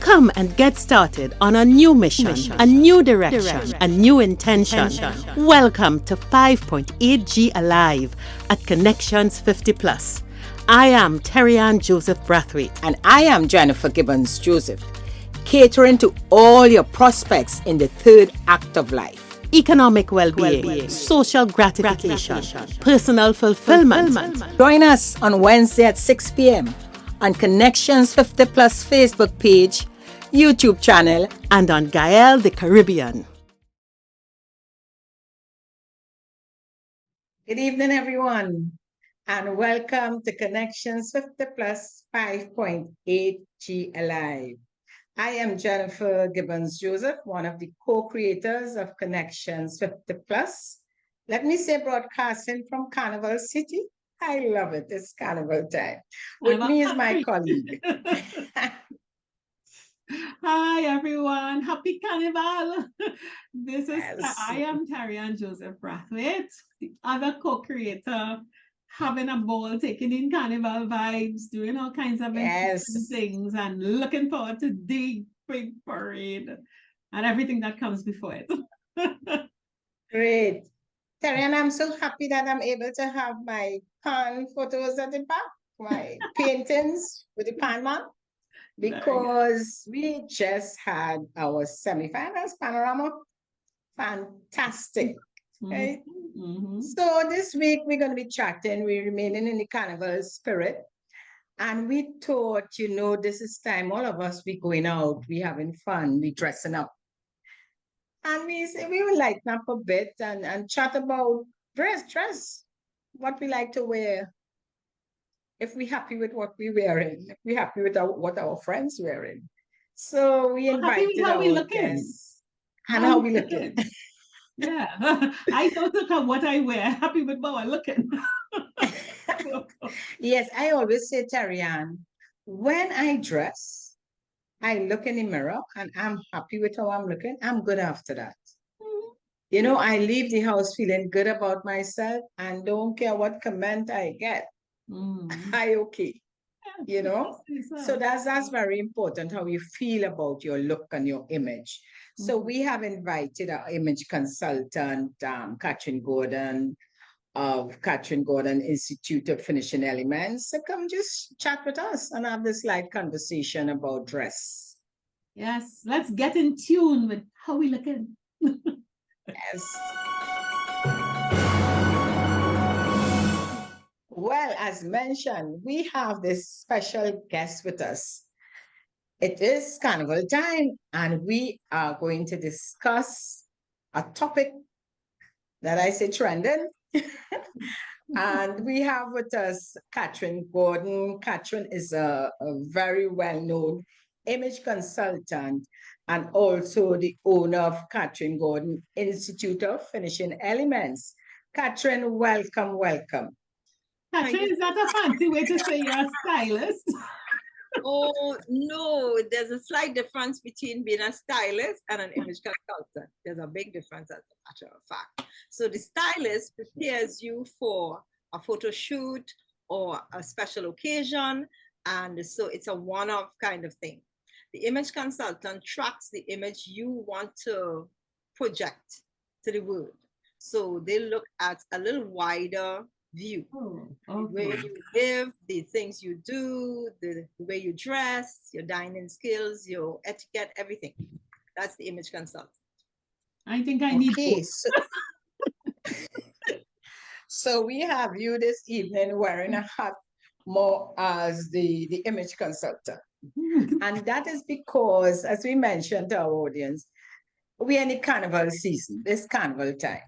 Come and get started on a new mission, a new direction, a new intention. Welcome to 5.8G Alive at Connections 50 Plus. I am Terry-Ann Joseph Brathwaite. And I am Jennifer Gibbons Joseph, catering to all your prospects in the third act of life. Economic well-being, social gratification, personal fulfillment. Join us on Wednesday at 6 p.m. on Connections 50 Plus Facebook page, YouTube channel, and on Gael the Caribbean. Good evening, everyone, and welcome to Connections 50 Plus 5.8G Alive. I am Jennifer Gibbons Joseph, one of the co-creators of Connections 50 Plus. Let me say, broadcasting from Carnival City. I love it. It's Carnival time. With me is my colleague. Hi, everyone. Happy Carnival. Yes. I am Terry-Ann Joseph Brathwaite, the other co-creator, having a ball, taking in Carnival vibes, doing all kinds of interesting things, and looking forward to the big parade and everything that comes before it. Great. Terry, and I'm so happy that I'm able to have my pan photos at the back, my paintings with the pan man, because we just had our semifinals panorama. Fantastic. Right? Mm-hmm. So this week we're going to be chatting. We're remaining in the carnival spirit. And we thought, this is time, all of us, we going out, we having fun, we dressing up. And we say we will lighten up a bit and chat about dress, what we like to wear. If we're happy with what we're wearing, if we're happy with what our friends wearing. So we invited our guests. And how we looking. Yeah, I don't look at what I wear. Happy with how I'm looking. Yes, I always say, Terry-Ann, when I dress, I look in the mirror and I'm happy with how I'm looking. I'm good after that. I leave the house feeling good about myself and don't care what comment I get. I okay. So that's very important, how you feel about your look and your image. So we have invited our image consultant, Catherine Gordon, of Catherine Gordon Institute of Finishing Elements, to come just chat with us and have this light conversation about dress. Yes, let's get in tune with how we looking. Yes. Well, as mentioned, we have this special guest with us. It is Carnival time, and we are going to discuss a topic that I say trending. And we have with us Catherine Gordon. Catherine is a very well-known image consultant and also the owner of Catherine Gordon Institute of Finishing Elements. Catherine, welcome. Catherine, is that a fancy way to say you're a stylist? Oh, no, there's a slight difference between being a stylist and an image consultant. There's a big difference, as a matter of fact. So the stylist prepares you for a photo shoot or a special occasion, and so it's a one-off kind of thing. The image consultant tracks the image you want to project to the world. So they look at a little wider view. Where you live, the things you do, the way you dress, your dining skills, your etiquette, everything. That's the image consultant. I think I need So we have you this evening wearing a hat more as the image consultant. And that is because, as we mentioned to our audience, we're in the carnival season, this carnival time.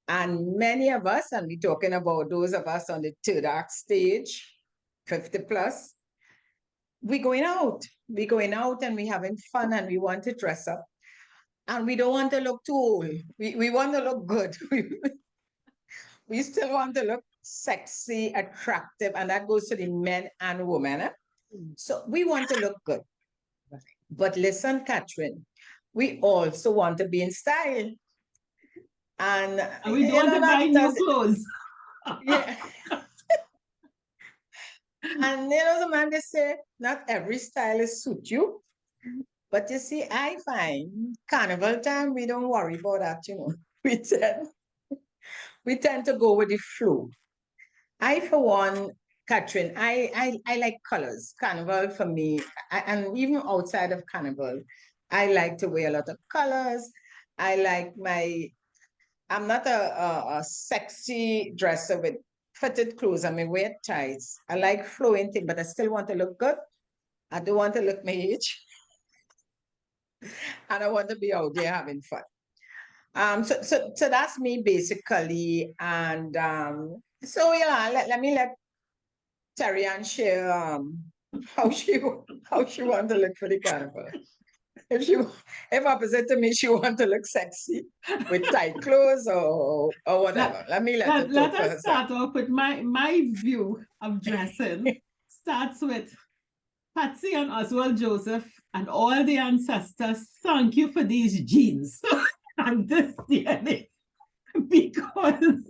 And many of us, and we're talking about those of us on the third act stage, 50 plus, we're going out. We're going out and we're having fun and we want to dress up. And we don't want to look too old. We want to look good. We still want to look sexy, attractive, and that goes to the men and women. So we want to look good. But listen, Catherine, we also want to be in style. And we don't want to buy new clothes. Yeah. And the man, they say, not every stylist suit you. But you see, I find carnival time, we don't worry about that, you know. We tend, we tend to go with the flow. I, for one, Catherine, I like colors. Carnival for me, and even outside of carnival, I like to wear a lot of colors. I like my, I'm not a sexy dresser with fitted clothes. I mean, wear tights. I like flowing things, but I still want to look good. I don't want to look my age, and I want to be out there having fun. So that's me basically, and so yeah, let me let Terry Ann share how she how she want to look for the carnival. If she if opposite to me, she want to look sexy with tight clothes or whatever. Let me let her Let talk for us herself. start off with my view of dressing. Starts with Patsy and Oswald Joseph and all the ancestors. Thank you for these genes and this DNA because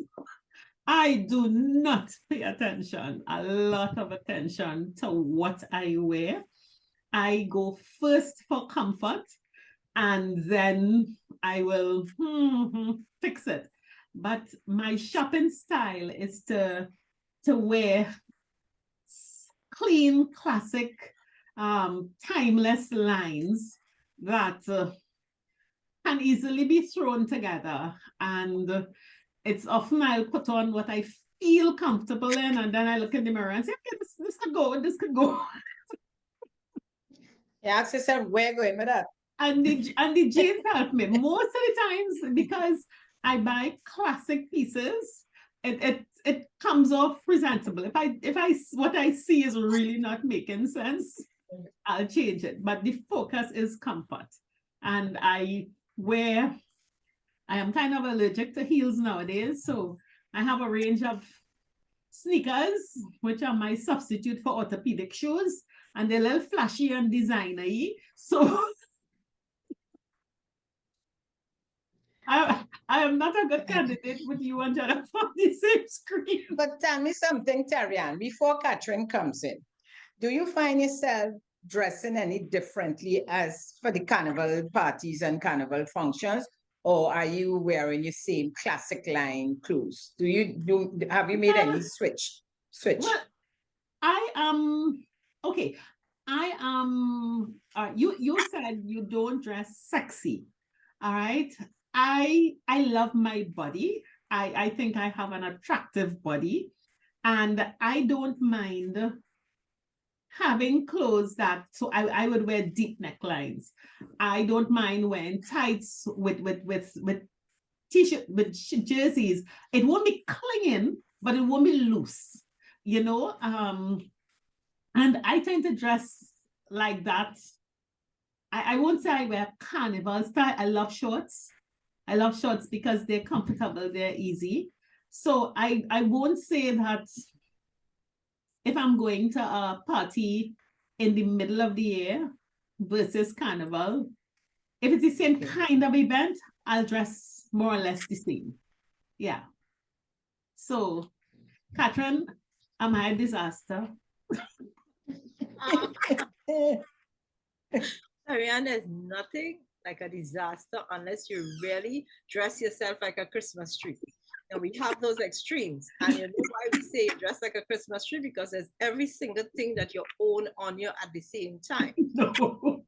I do not pay attention, a lot of attention to what I wear. I go first for comfort and then I will fix it. But my shopping style is to wear clean, classic, timeless lines that can easily be thrown together. And it's often I'll put on what I feel comfortable in, and then I look in the mirror and say, okay, this could go, this could go. You ask yourself, where going with that? And the jeans help me most of the times because I buy classic pieces. It comes off presentable. If I what I see is really not making sense, I'll change it. But the focus is comfort. And I am kind of allergic to heels nowadays. So I have a range of sneakers, which are my substitute for orthopedic shoes. And they're a little flashy and designer-y. So I am not a good candidate with you and Jennifer on the same screen. But tell me something, Terry Ann, before Catherine comes in. Do you find yourself dressing any differently as for the carnival parties and carnival functions? Or are you wearing your same classic line clothes? Have you made any switch? Well, I am okay. I am you said you don't dress sexy. All right. I love my body. I think I have an attractive body and I don't mind having clothes so I would wear deep necklines. I don't mind wearing tights with t-shirt with jerseys. It won't be clinging, but it won't be loose, you know. And I tend to dress like that. I won't say I wear carnival style. I love shorts. I love shorts because they're comfortable, they're easy. So I won't say that if I'm going to a party in the middle of the year versus carnival, if it's the same kind of event, I'll dress more or less the same. Yeah. So, Catherine, am I a disaster? Ariane, there's nothing like a disaster unless you really dress yourself like a Christmas tree. And we have those extremes. And you know why we say dress like a Christmas tree? Because there's every single thing that you own on you at the same time. No.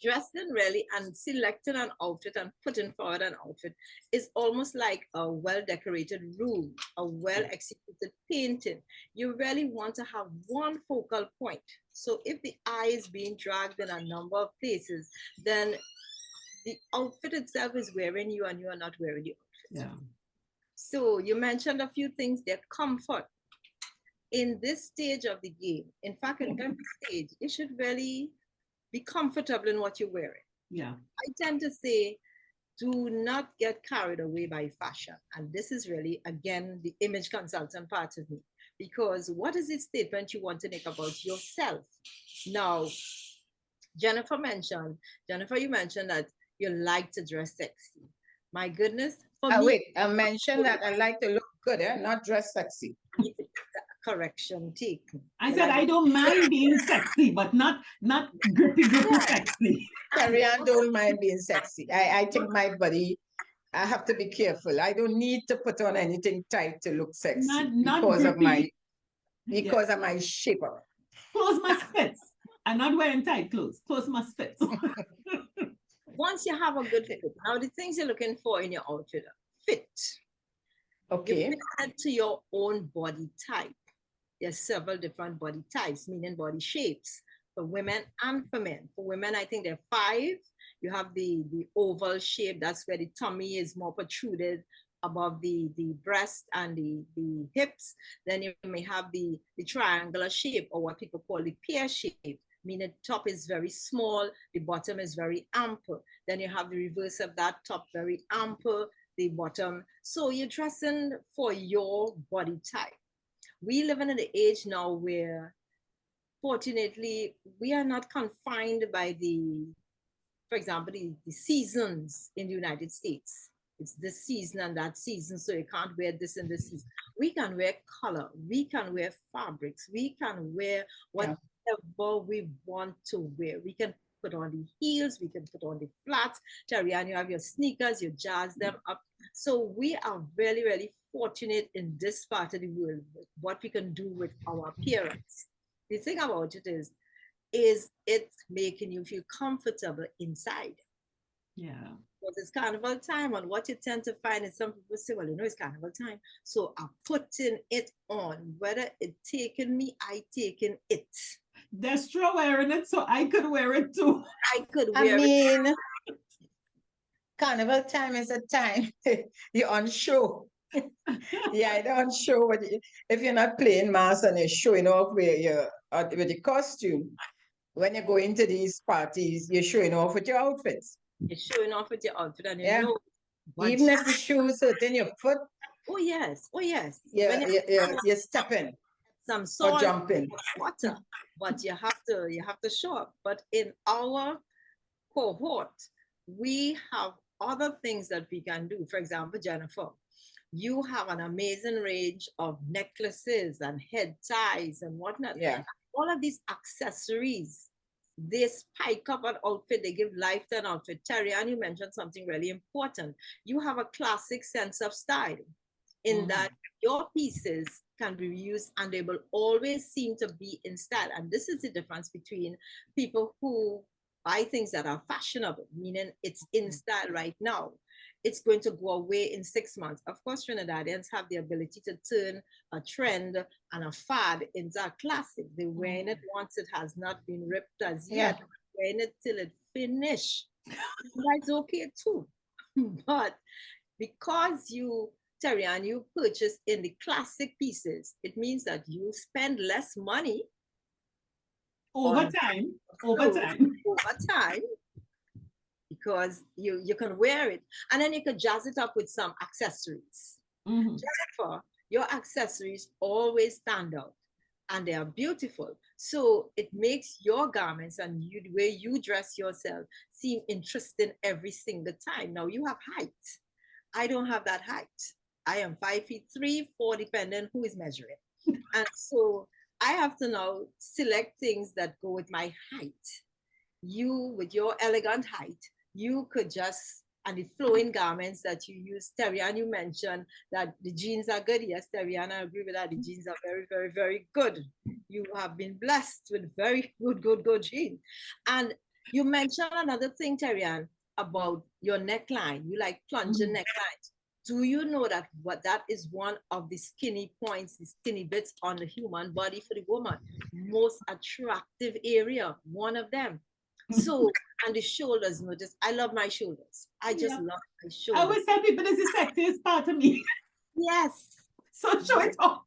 Dressing really and selecting an outfit and putting forward an outfit is almost like a well-decorated room, a well-executed painting. You really want to have one focal point. So if the eye is being dragged in a number of places, then the outfit itself is wearing you and you are not wearing the outfit. Yeah. So you mentioned a few things that comfort. In this stage of the game, in fact, in every stage, you should really be comfortable in what you're wearing. Yeah. I tend to say, do not get carried away by fashion. And this is really, again, the image consultant part of me. Because what is the statement you want to make about yourself? Now, Jennifer, you mentioned that you like to dress sexy. My goodness. Wait, I mentioned that I like to look good, not dress sexy. correction taken. I said I don't mind being sexy, but not grippy sexy. Terry-Ann don't mind being sexy. I think my body, I have to be careful. I don't need to put on anything tight to look sexy Not because of grippy. my shape of it. Clothes must fit. I'm not wearing tight clothes. Clothes must fit. Once you have a good fit, now the things you're looking for in your outfit are fit. Okay. You fit it to your own body type. There's several different body types, meaning body shapes, for women and for men. For women, I think there are 5. You have the oval shape. That's where the tummy is more protruded above the breast and the hips. Then you may have the triangular shape, or what people call the pear shape, meaning the top is very small, the bottom is very ample. Then you have the reverse of that, top very ample, the bottom. So you're dressing for your body type. We live in an age now where, fortunately, we are not confined by for example, the seasons in the United States. It's this season and that season, so you can't wear this and this season. We can wear color, we can wear fabrics, we can wear whatever we want to wear. We can put on the heels, we can put on the flats. Terry-Ann, you have your sneakers, you jazz them up. So we are really, really fortunate in this part of the world with what we can do with our appearance. The thing about it is it making you feel comfortable inside? Yeah. Because it's carnival time, and what you tend to find is some people say, well, it's carnival time, so I'm putting it on. Whether it taking me, I taking it. Destra wearing it, so I could wear it too. I could wear it. Carnival time is a time you're on show. Yeah, you're on show. But if you're not playing mass and you're showing off where you're with the costume, when you go into these parties, you're showing off with your outfits. You're showing off with your outfit, and you know. Even if the shoes are in your foot. Oh yes, oh yes. Yeah, you're stepping. Some sort or jumping. Water, but you have to show up. But in our cohort, we have other things that we can do. For example, Jennifer, you have an amazing range of necklaces and head ties and whatnot. Yeah. All of these accessories, they spike up an outfit, they give life to an outfit. Terry-Ann, you mentioned something really important. You have a classic sense of style in that your pieces can be reused and they will always seem to be in style. And this is the difference between people who buy things that are fashionable, meaning it's in style right now. It's going to go away in 6 months. Of course, Trinidadians have the ability to turn a trend and a fad into a classic. They're wearing it once it has not been ripped as yet. They're wearing it till it finished. That's okay too. But because you, Terry-Ann, you purchase in the classic pieces, it means that you spend less money over time, because you can wear it, and then you can jazz it up with some accessories. Jennifer, your accessories always stand out and they are beautiful. So it makes your garments and the way you dress yourself seem interesting every single time. Now you have height. I don't have that height. I am 5'3", 4", depending who is measuring. And so I have to now select things that go with my height. You, with your elegant height, you could just, and the flowing garments that you use. Terry-Ann, you mentioned that the jeans are good. Yes, Terry-Ann, I agree with that. The jeans are very, very, very good. You have been blessed with very good jeans. And you mentioned another thing, Terry-Ann, about your neckline. You like plunging necklines. Do you know that that is one of the skinny points, the skinny bits on the human body for the woman? Most attractive area, one of them. So, and the shoulders, notice, I love my shoulders. I just love my shoulders. I always tell people this is the sexiest part of me. Yes. So show it off.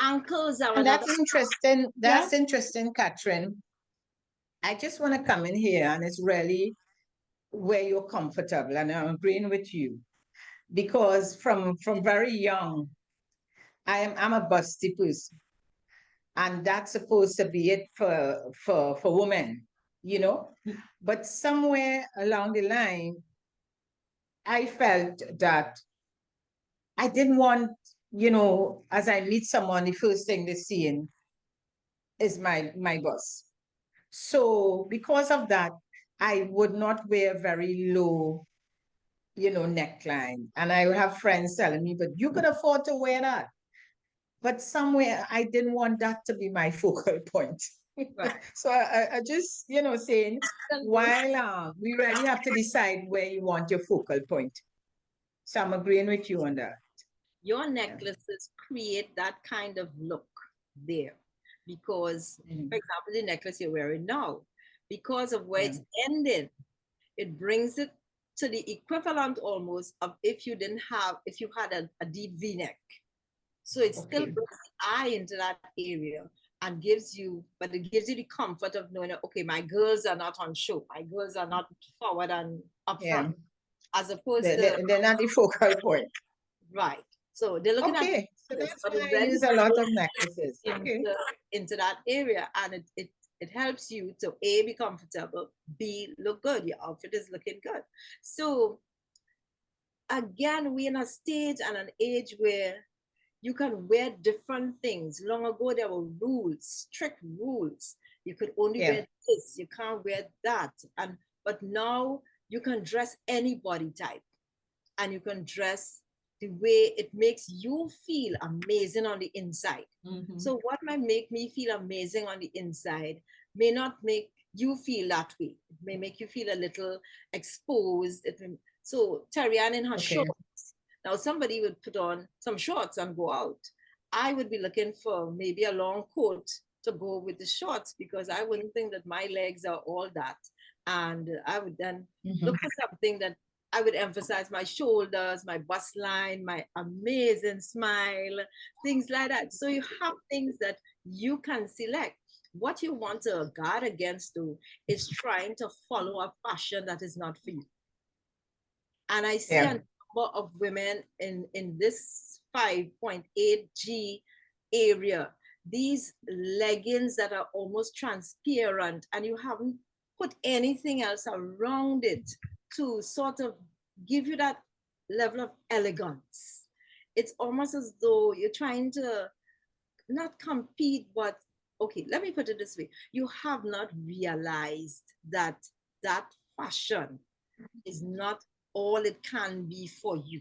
Ankles are and that's interesting. That's interesting, Catherine. I just want to come in here, and it's really where you're comfortable, and I'm agreeing with you. Because from very young, I'm a busty person. And that's supposed to be it for women, you know? But somewhere along the line, I felt that I didn't want you know, as I meet someone, the first thing they're seeing is my bust. So because of that, I would not wear very low, you know, neckline. And I would have friends telling me, but you could afford to wear that. But somewhere I didn't want that to be my focal point. Right. So I just, you know, saying, while we really have to decide where you want your focal point. So I'm agreeing with you on that. Your necklaces create that kind of look there because, for example, the necklace you're wearing now, because of where it's ending, it brings it to the equivalent almost of if you had a deep V-neck. So it still brings the eye into that area and gives you the comfort of knowing, okay, my girls are not on show. My girls are not forward and up front. As opposed to they're not the focal point. right. So they're looking at so that's but why it I really use a lot of necklaces. into that area, and it helps you to A, be comfortable, B, look good. Your outfit is looking good. So again, we're in a stage and an age where you can wear different things. Long ago, there were rules, strict rules. You could only wear this, you can't wear that. But now you can dress any body type, and you can dress the way it makes you feel amazing on the inside. So what might make me feel amazing on the inside may not make you feel that way. It may make you feel a little exposed. So Terry-Ann in her shorts. Now somebody would put on some shorts and go out. I would be looking for maybe a long coat to go with the shorts because I wouldn't think that my legs are all that. And I would then look for something that I would emphasize my shoulders, my bust line, my amazing smile, things like that. So you have things that you can select. What you want to guard against though is trying to follow a fashion that is not for you. And I see a number of women in this 5.8G area, these leggings that are almost transparent and you haven't put anything else around it to sort of give you that level of elegance. It's almost as though you're trying to not compete, but okay, let me put it this way. You have not realized that that fashion is not all it can be for you.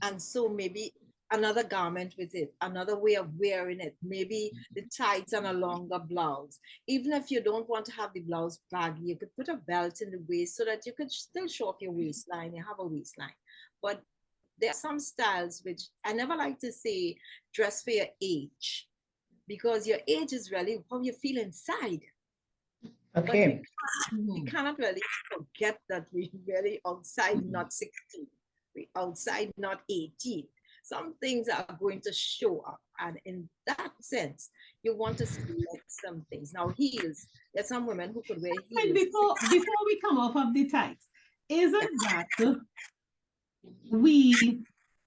And so maybe another garment with it, another way of wearing it, maybe the tights and a longer blouse. Even if you don't want to have the blouse baggy, you could put a belt in the waist so that you could still show off your waistline. You have a waistline. But there are some styles which I never like to say dress for your age, because your age is really how you feel inside. Okay. We cannot really forget that we really outside not 16. We outside not 18. Some things are going to show up. And in that sense, you want to select some things. Now, heels. There's some women who could wear heels. And before we come off of the tights, isn't that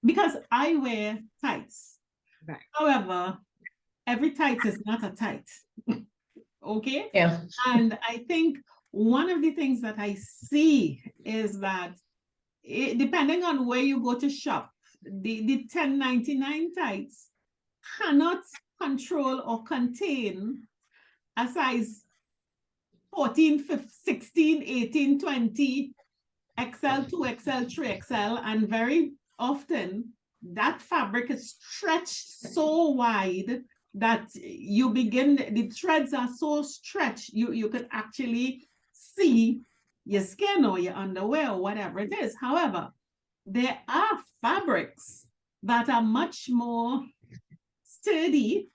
because I wear tights. Right. However, every tight is not a tight. Okay? Yeah. And I think one of the things that I see is that depending on where you go to shop, the 10.99 tights cannot control or contain a size 14, 15, 16, 18, 20, XL, 2XL, 3XL, and very often that fabric is stretched so wide that the threads are so stretched, you could actually see your skin or your underwear or whatever it is. However, there are fabrics that are much more sturdy,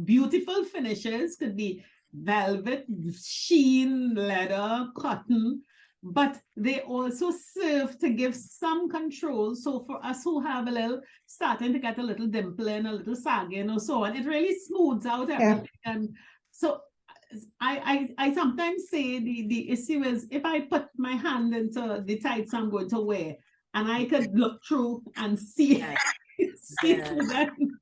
beautiful finishes, could be velvet, sheen, leather, cotton, but they also serve to give some control. So for us who have starting to get a little dimple and a little sagging or so on, it really smooths out everything. And so I sometimes say the issue is if I put my hand into the tights I'm going to wear and I could look through and see, see through them.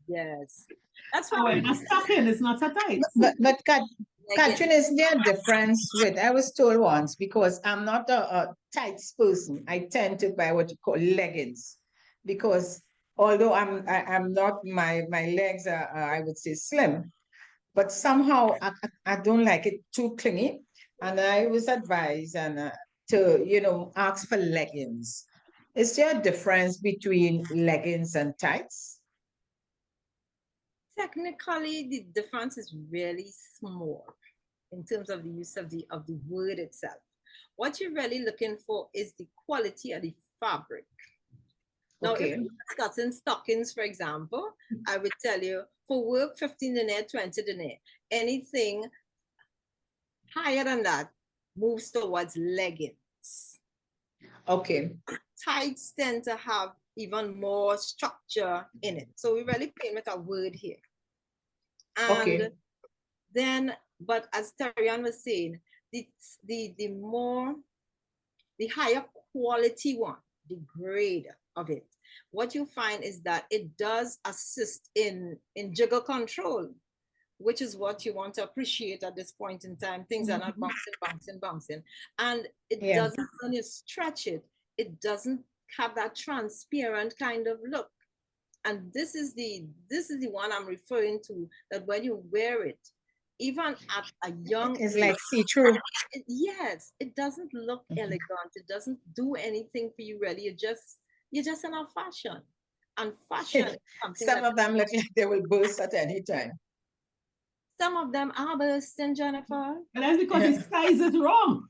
Yes. That's why a stocking is not a tight. But Katrin, isn't there a difference with, I was told once, because I'm not a tights person, I tend to buy what you call leggings, because although I'm not, my legs are, I would say, slim, but somehow I don't like it too clingy. And I was advised to, ask for leggings. Is there a difference between leggings and tights? Technically, the difference is really small in terms of the use of the word itself. What you're really looking for is the quality of the fabric. Now, if Okay. we're discussing stockings, for example, I would tell you for work, 15 denier, 20 denier. Anything higher than that moves towards leggings. Okay. Tights tend to have even more structure in it. So we're really playing with a word here. And Okay. then, but as Tarian was saying, the higher quality one, the grade of it, what you find is that it does assist in jiggle control, which is what you want to appreciate at this point in time. Things are not bouncing. And it doesn't, when you stretch it, it doesn't have that transparent kind of look. And this is the one I'm referring to, that when you wear it, even at a young It's age, like see-through. yes, it doesn't look elegant. It doesn't do anything for you really. You're just in a fashion. And fashion is something Some of them look like they will burst at any time. some of them are bursting, Jennifer. And that's because the size is wrong.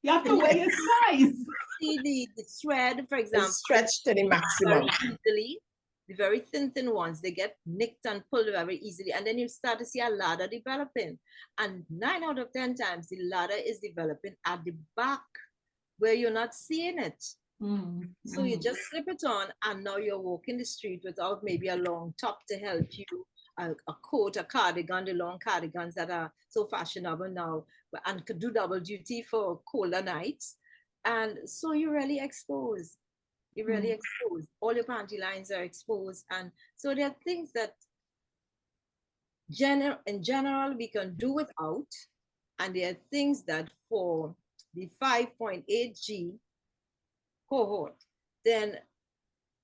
You have to wear your size. See the thread, for example, It's stretched to the maximum. very easily. The very thin ones, they get nicked and pulled very easily. And then you start to see a ladder developing. And 9 out of 10 times, the ladder is developing at the back where you're not seeing it. So you just slip it on, and now you're walking the street without maybe a long top to help you, a coat, a cardigan, the long cardigans that are so fashionable now and could do double duty for colder nights. And so you're really exposed. You're really exposed. All your panty lines are exposed. And so there are things that in general we can do without. And there are things that for the 5.8G cohort, then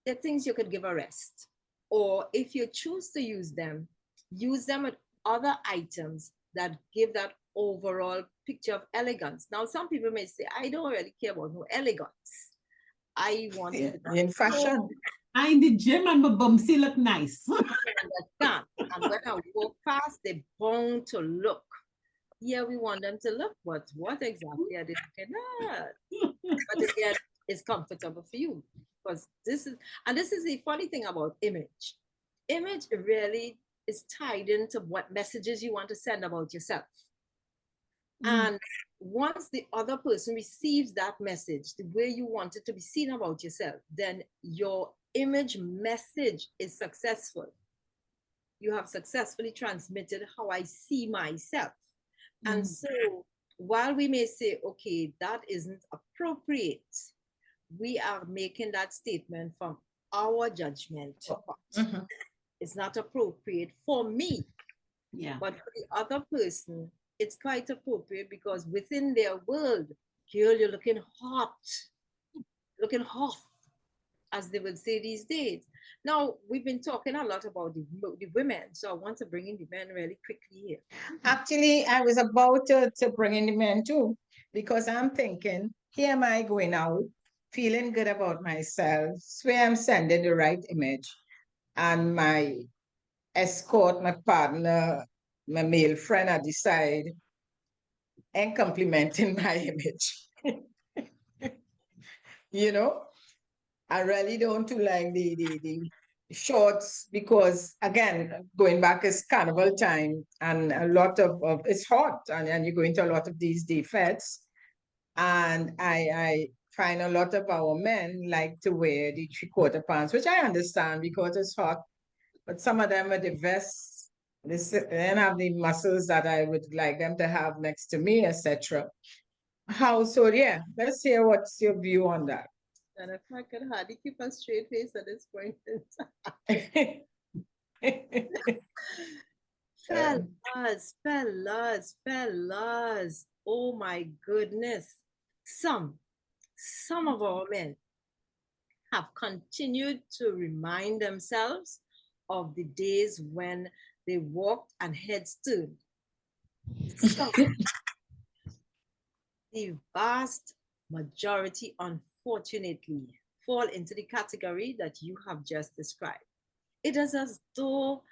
there are things you could give a rest. Or if you choose to use them with other items that give that overall picture of elegance. Now, some people may say, I don't really care about no elegance. I want it in fashion. I in the gym and my bumsy look nice. And when I walk past, they're bound to look. Yeah, we want them to look, but what exactly are they looking at? But again, it's comfortable for you. Because this is the funny thing about image. Image really is tied into what messages you want to send about yourself. And once the other person receives that message, the way you want it to be seen about yourself, then your image message is successful. You have successfully transmitted how I see myself. And so while we may say, okay, that isn't appropriate, we are making that statement from our judgment. It's not appropriate for me. Yeah. But for the other person, it's quite appropriate because within their world, girl, you're looking hot, as they would say these days. Now, we've been talking a lot about the women, so I want to bring in the men really quickly here. Actually, I was about to bring in the men too, because I'm thinking, here am I going out, feeling good about myself, swear I'm sending the right image, and my escort, my partner, my male friend at the side, and complimenting my image. I really don't do like the shorts because, again, going back is carnival time and a lot of it's hot and you go into a lot of these defects. And I find a lot of our men like to wear the 3/4 pants, which I understand because it's hot. But some of them are the vests. They don't have the muscles that I would like them to have next to me, etc. Yeah, let's hear what's your view on that. And if I could hardly keep a straight face at this point in time. Fellas. Oh my goodness. Some of our men have continued to remind themselves of the days when they walked and heads turned. So, the vast majority, unfortunately, fall into the category that you have just described. It is as though,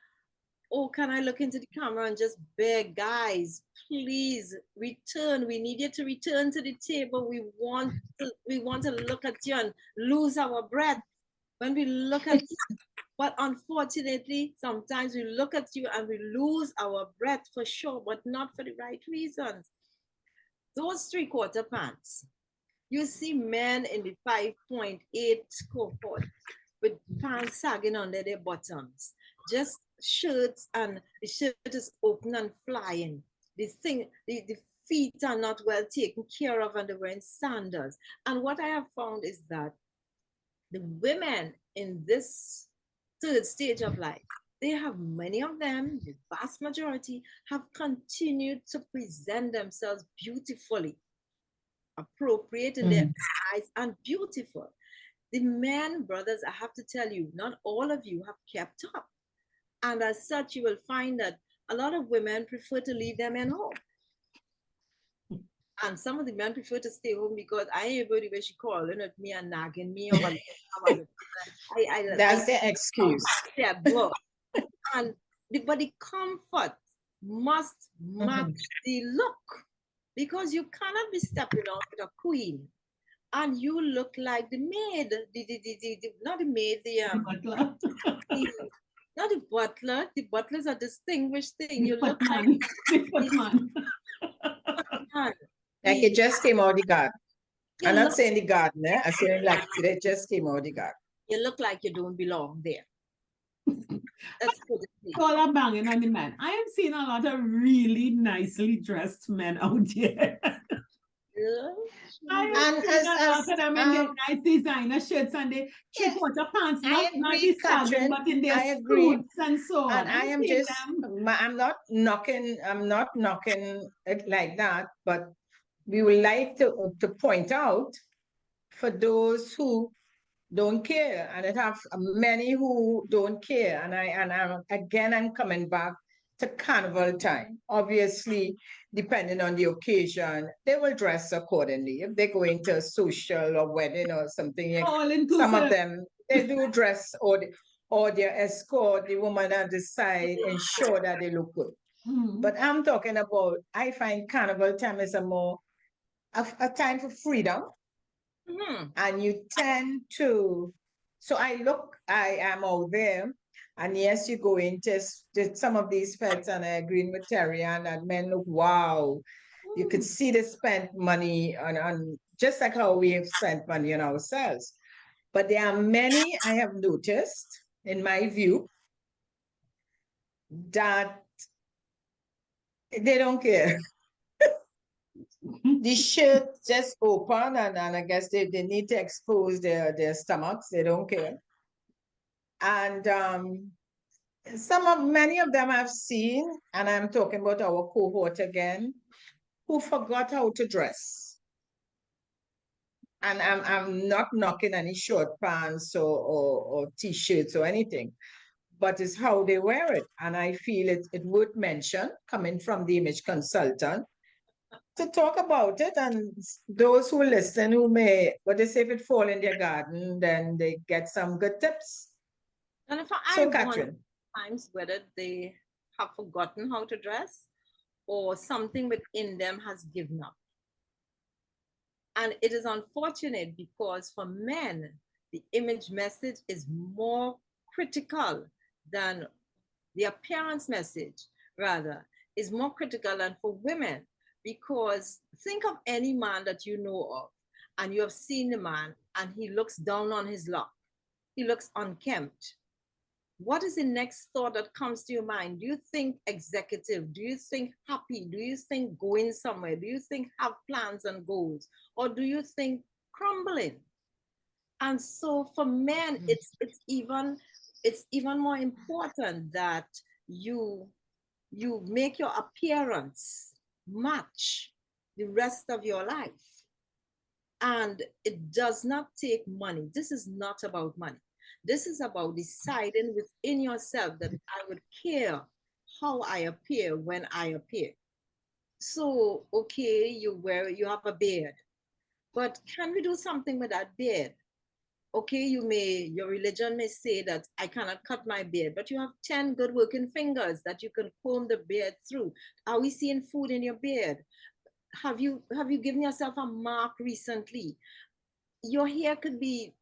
oh, can I look into the camera and just beg, guys, please return. We need you to return to the table. We want to look at you and lose our breath when we look at you. But unfortunately, sometimes we look at you and we lose our breath for sure, but not for the right reasons. Those 3/4 pants, you see men in the 5.8 cohort with pants sagging under their bottoms, just shirts, and the shirt is open and flying. The feet are not well taken care of, and they're wearing sandals. And what I have found is that the women in this third stage of life, they have, many of them, the vast majority, have continued to present themselves beautifully, appropriate in their eyes, and beautiful. The men, brothers, I have to tell you, not all of you have kept up. And as such, you will find that a lot of women prefer to leave their men home. And some of the men prefer to stay home because I ain't able to be calling at me and nagging me. Or That's the excuse. Yeah, and but the comfort must match the look, because you cannot be stepping off with a queen and you look like the maid, not the maid, the butler. not the butler. The butler's a distinguished thing. You look like footman. Like it just came out of the garden. You I'm not look- saying the gardener, I'm saying like it just came out of the garden. You look like you don't belong there. That's good. Call her banging on the man. I am seeing a lot of really nicely dressed men out there. I am seeing a lot of them in their nice designer shirts and the 3/4 pants, not the sagging, but in their suits and so on. And I am just, I'm not knocking it like that, but we would like to point out for those who don't care, and it have many who don't care. And I'm coming back to carnival time. Obviously, depending on the occasion, they will dress accordingly. If they go into a social or wedding or something, some of them, they do dress, or their escort, the woman on the side, ensure that they look good. But I'm talking about, I find carnival time is a time for freedom. And you tend to, so I am out there, and yes, you go into some of these feds, and I agree with Terry, and men look, wow, you could see they spent money on just like how we have spent money on ourselves. But there are many, I have noticed, in my view, that they don't care. The shirt just open, and I guess they need to expose their stomachs. They don't care. And many of them I've seen, and I'm talking about our cohort again, who forgot how to dress. And I'm not knocking any short pants or t-shirts or anything, but it's how they wear it. And I feel it would mention, coming from the image consultant, to talk about it, and those who listen who may, but they say if it fall in their garden, then they get some good tips. And if Catherine, times whether they have forgotten how to dress or something within them has given up. And it is unfortunate because for men, the image message is more critical than the appearance message, rather, is more critical than for women. Because think of any man that you know of, and you have seen the man, and he looks down on his luck. He looks unkempt. What is the next thought that comes to your mind? Do you think executive? Do you think happy? Do you think going somewhere? Do you think have plans and goals? Or do you think crumbling? And so for men, it's even more important that you make your appearance match the rest of your life. And it does not take money. This is not about money. This is about deciding within yourself that I would care how I appear when I appear. So, okay, you have a beard, but can we do something with that beard? Okay, your religion may say that I cannot cut my beard, but you have 10 good working fingers that you can comb the beard through. Are we seeing food in your beard? Have you given yourself a mark recently? Your hair could be,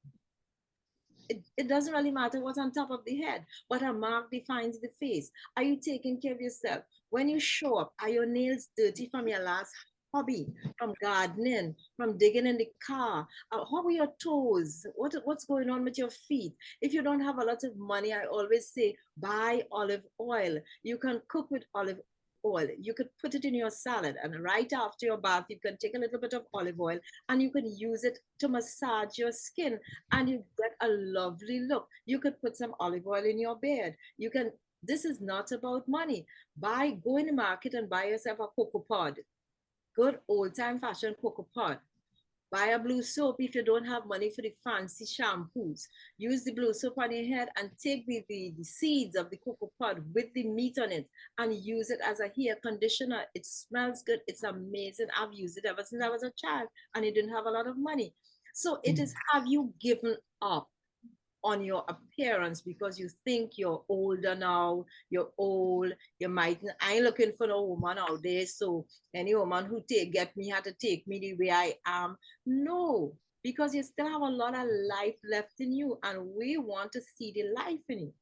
it doesn't really matter what's on top of the head, but a mark defines the face. Are you taking care of yourself? When you show up, are your nails dirty from your last hobby, from gardening, from digging in the car? How are your toes? What's going on with your feet? If you don't have a lot of money, I always say buy olive oil. You can cook with olive oil. You could put it in your salad, and right after your bath, you can take a little bit of olive oil and you can use it to massage your skin, and you get a lovely look. You could put some olive oil in your beard. You can, this is not about money. Go in the market and buy yourself a cocoa pod. Good old time fashioned cocoa pod. Buy a blue soap if you don't have money for the fancy shampoos. Use the blue soap on your head and take the seeds of the cocoa pod with the meat on it and use it as a hair conditioner. It smells good. It's amazing. I've used it ever since I was a child and I didn't have a lot of money. So it is, have you given up on your appearance because you think you're older now, you're old, I ain't looking for no woman out there, so any woman who get me had to take me the way I am. No, because you still have a lot of life left in you, and we want to see the life in you.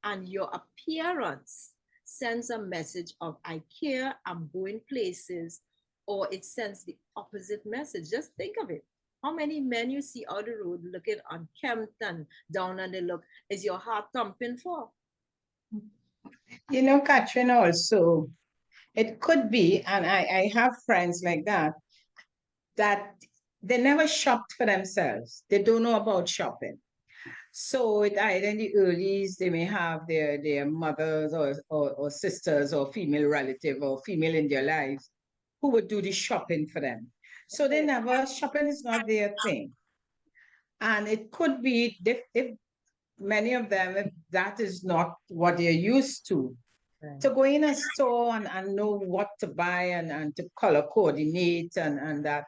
And your appearance sends a message of I care, I'm going places, or it sends the opposite message. Just think of it. How many men you see out the road looking unkempt and down on the look? Is your heart thumping for? You know, Catherine, also, it could be, and I have friends like that they never shopped for themselves. They don't know about shopping. So either in the earlys, they may have their mothers or sisters or female relative or female in their lives who would do the shopping for them. So they never, shopping is not their thing. And it could be, if many of them, if that is not what they're used to, to go in a store and know what to buy and to color coordinate and that,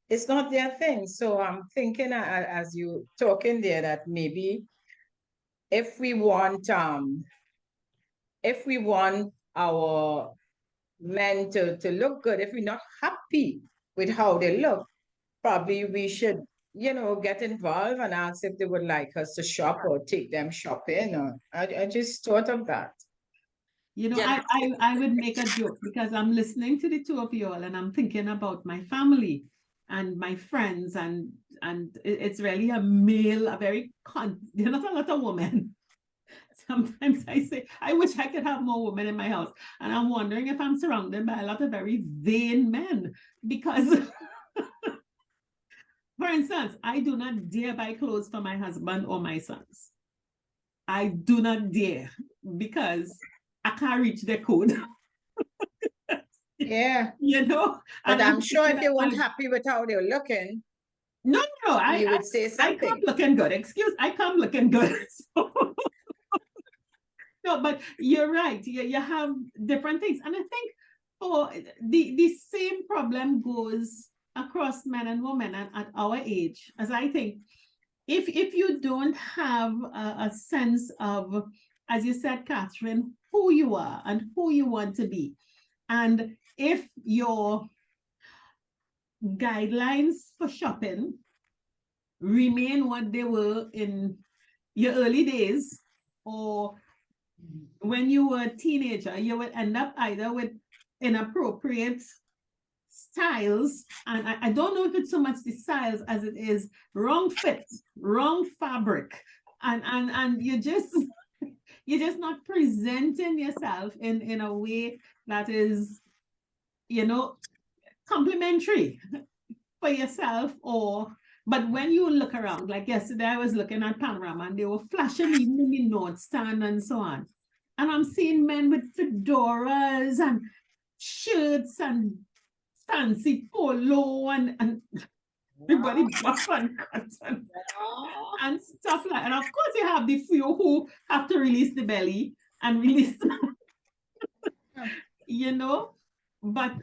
it's not their thing. So I'm thinking as you talking there that maybe if we want our men to look good, if we're not happy with how they look, probably we should, get involved and ask if they would like us to shop or take them shopping. Or I just thought of that. You know, I would make a joke because I'm listening to the two of you all and I'm thinking about my family and my friends, and it's really a very there's not a lot of women. Sometimes I say, I wish I could have more women in my house. And I'm wondering if I'm surrounded by a lot of very vain men because, for instance, I do not dare buy clothes for my husband or my sons. I do not dare because I can't reach their code. Yeah. But I'm sure if they weren't happy with how they're looking, no, you would say something. I come looking good. I come looking good. So. No, but you're right. You have different things. And I think for the same problem goes across men and women at our age, as I think. If you don't have a sense of, as you said, Catherine, who you are and who you want to be, and if your guidelines for shopping remain what they were in your early days, or when you were a teenager, you would end up either with inappropriate styles, and I don't know if it's so much the styles as it is wrong fit, wrong fabric, and you're just not presenting yourself in a way that is, complimentary for yourself. But when you look around, like yesterday I was looking at Panorama and they were flashing even in the nightstand and so on, and I'm seeing men with fedoras and shirts and fancy polo and Everybody buff and cut and stuff like. And of course, you have the few who have to release the belly and release, you know. But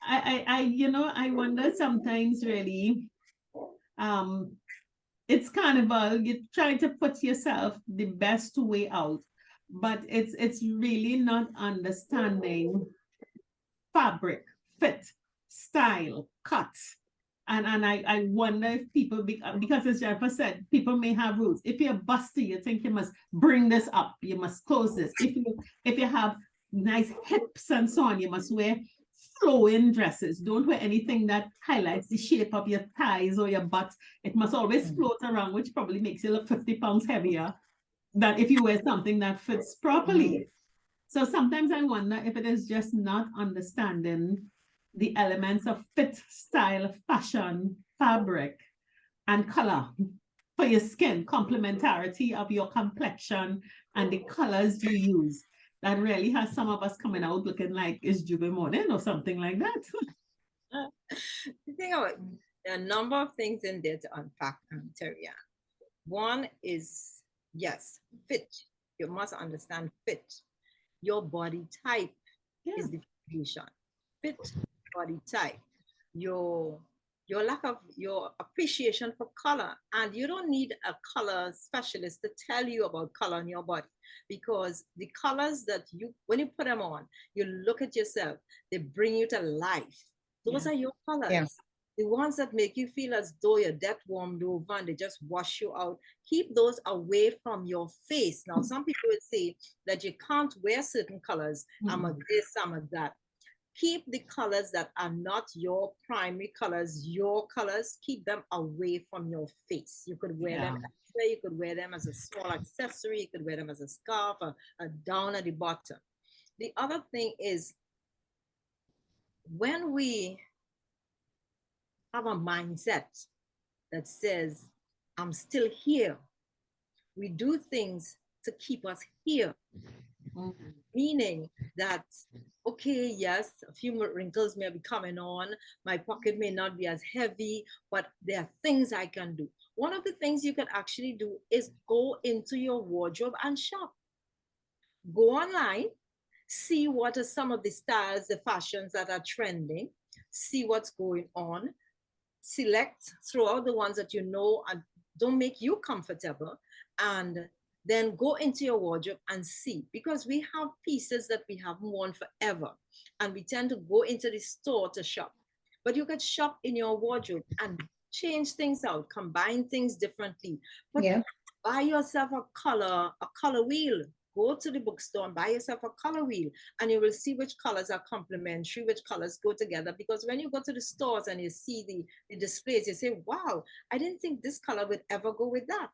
I wonder sometimes really. It's Carnival. You try to put yourself the best way out, but it's really not understanding fabric, fit, style, cut. And I wonder if people, because as Jennifer said, people may have rules. If you're busty, you think you must bring this up, you must close this. If you have nice hips and so on, you must wear flowing dresses. Don't wear anything that highlights the shape of your thighs or your butt. It must always float around, which probably makes you look 50 pounds heavier than if you wear something that fits properly. So sometimes I wonder if it is just not understanding the elements of fit, style, fashion, fabric, and color for your skin, complementarity of your complexion and the colors you use. That really has some of us coming out looking like it's Jubilee morning or something like that. The thing about, there are a number of things in there to unpack, Terry. One is, yes, fit. You must understand fit. Your body type is the foundation. Fit body type. Your lack of your appreciation for color, and you don't need a color specialist to tell you about color on your body, because the colors that you, when you put them on, you look at yourself, they bring you to life. Those are your colors. The ones that make you feel as though you're dead warmed over and they just wash you out, keep those away from your face. Now, some people would say that you can't wear certain colors. I'm a this, I'm a that. Keep the colors that are not your primary colors, your colors, keep them away from your face. You could wear them elsewhere, you could wear them as a small accessory, you could wear them as a scarf, a down at the bottom. The other thing is, when we have a mindset that says, I'm still here, we do things to keep us here. Meaning that, okay, yes, a few wrinkles may be coming on, my pocket may not be as heavy, but there are things I can do. One of the things you can actually do is go into your wardrobe and shop. Go online, see what are some of the styles, the fashions that are trending, see what's going on, select, throw out the ones that you know and don't make you comfortable, and then go into your wardrobe and see, because we have pieces that we haven't worn forever, and we tend to go into the store to shop. But you could shop in your wardrobe and change things out, combine things differently. But buy yourself a color wheel. Go to the bookstore and buy yourself a color wheel, and you will see which colors are complementary, which colors go together. Because when you go to the stores and you see the displays, you say, wow, I didn't think this color would ever go with that.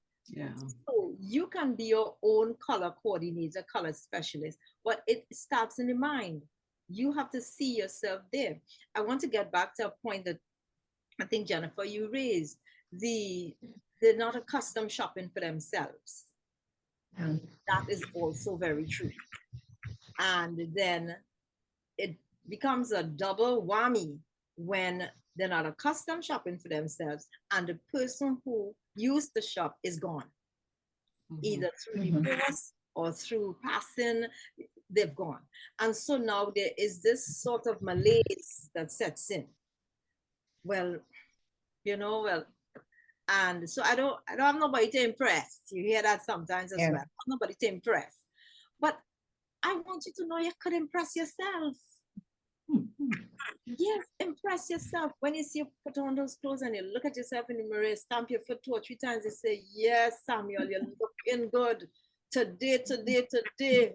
So you can be your own color coordinator, color specialist, but it starts in the mind. You have to see yourself there. I want to get back to a point that I think, Jennifer, you raised. They're not accustomed shopping for themselves. That is also very true. And then it becomes a double whammy when they're not accustomed shopping for themselves and the person who used to shop is gone. Either through divorce or through passing, they've gone. And so now there is this sort of malaise that sets in. Well, and so I don't have nobody to impress. You hear that sometimes as well. I have nobody to impress. But I want you to know you could impress yourself. Yes, impress yourself. When you see you put on those clothes and you look at yourself in the mirror, stamp your foot 2 or 3 times and say, yes, Samuel, you're looking good. Today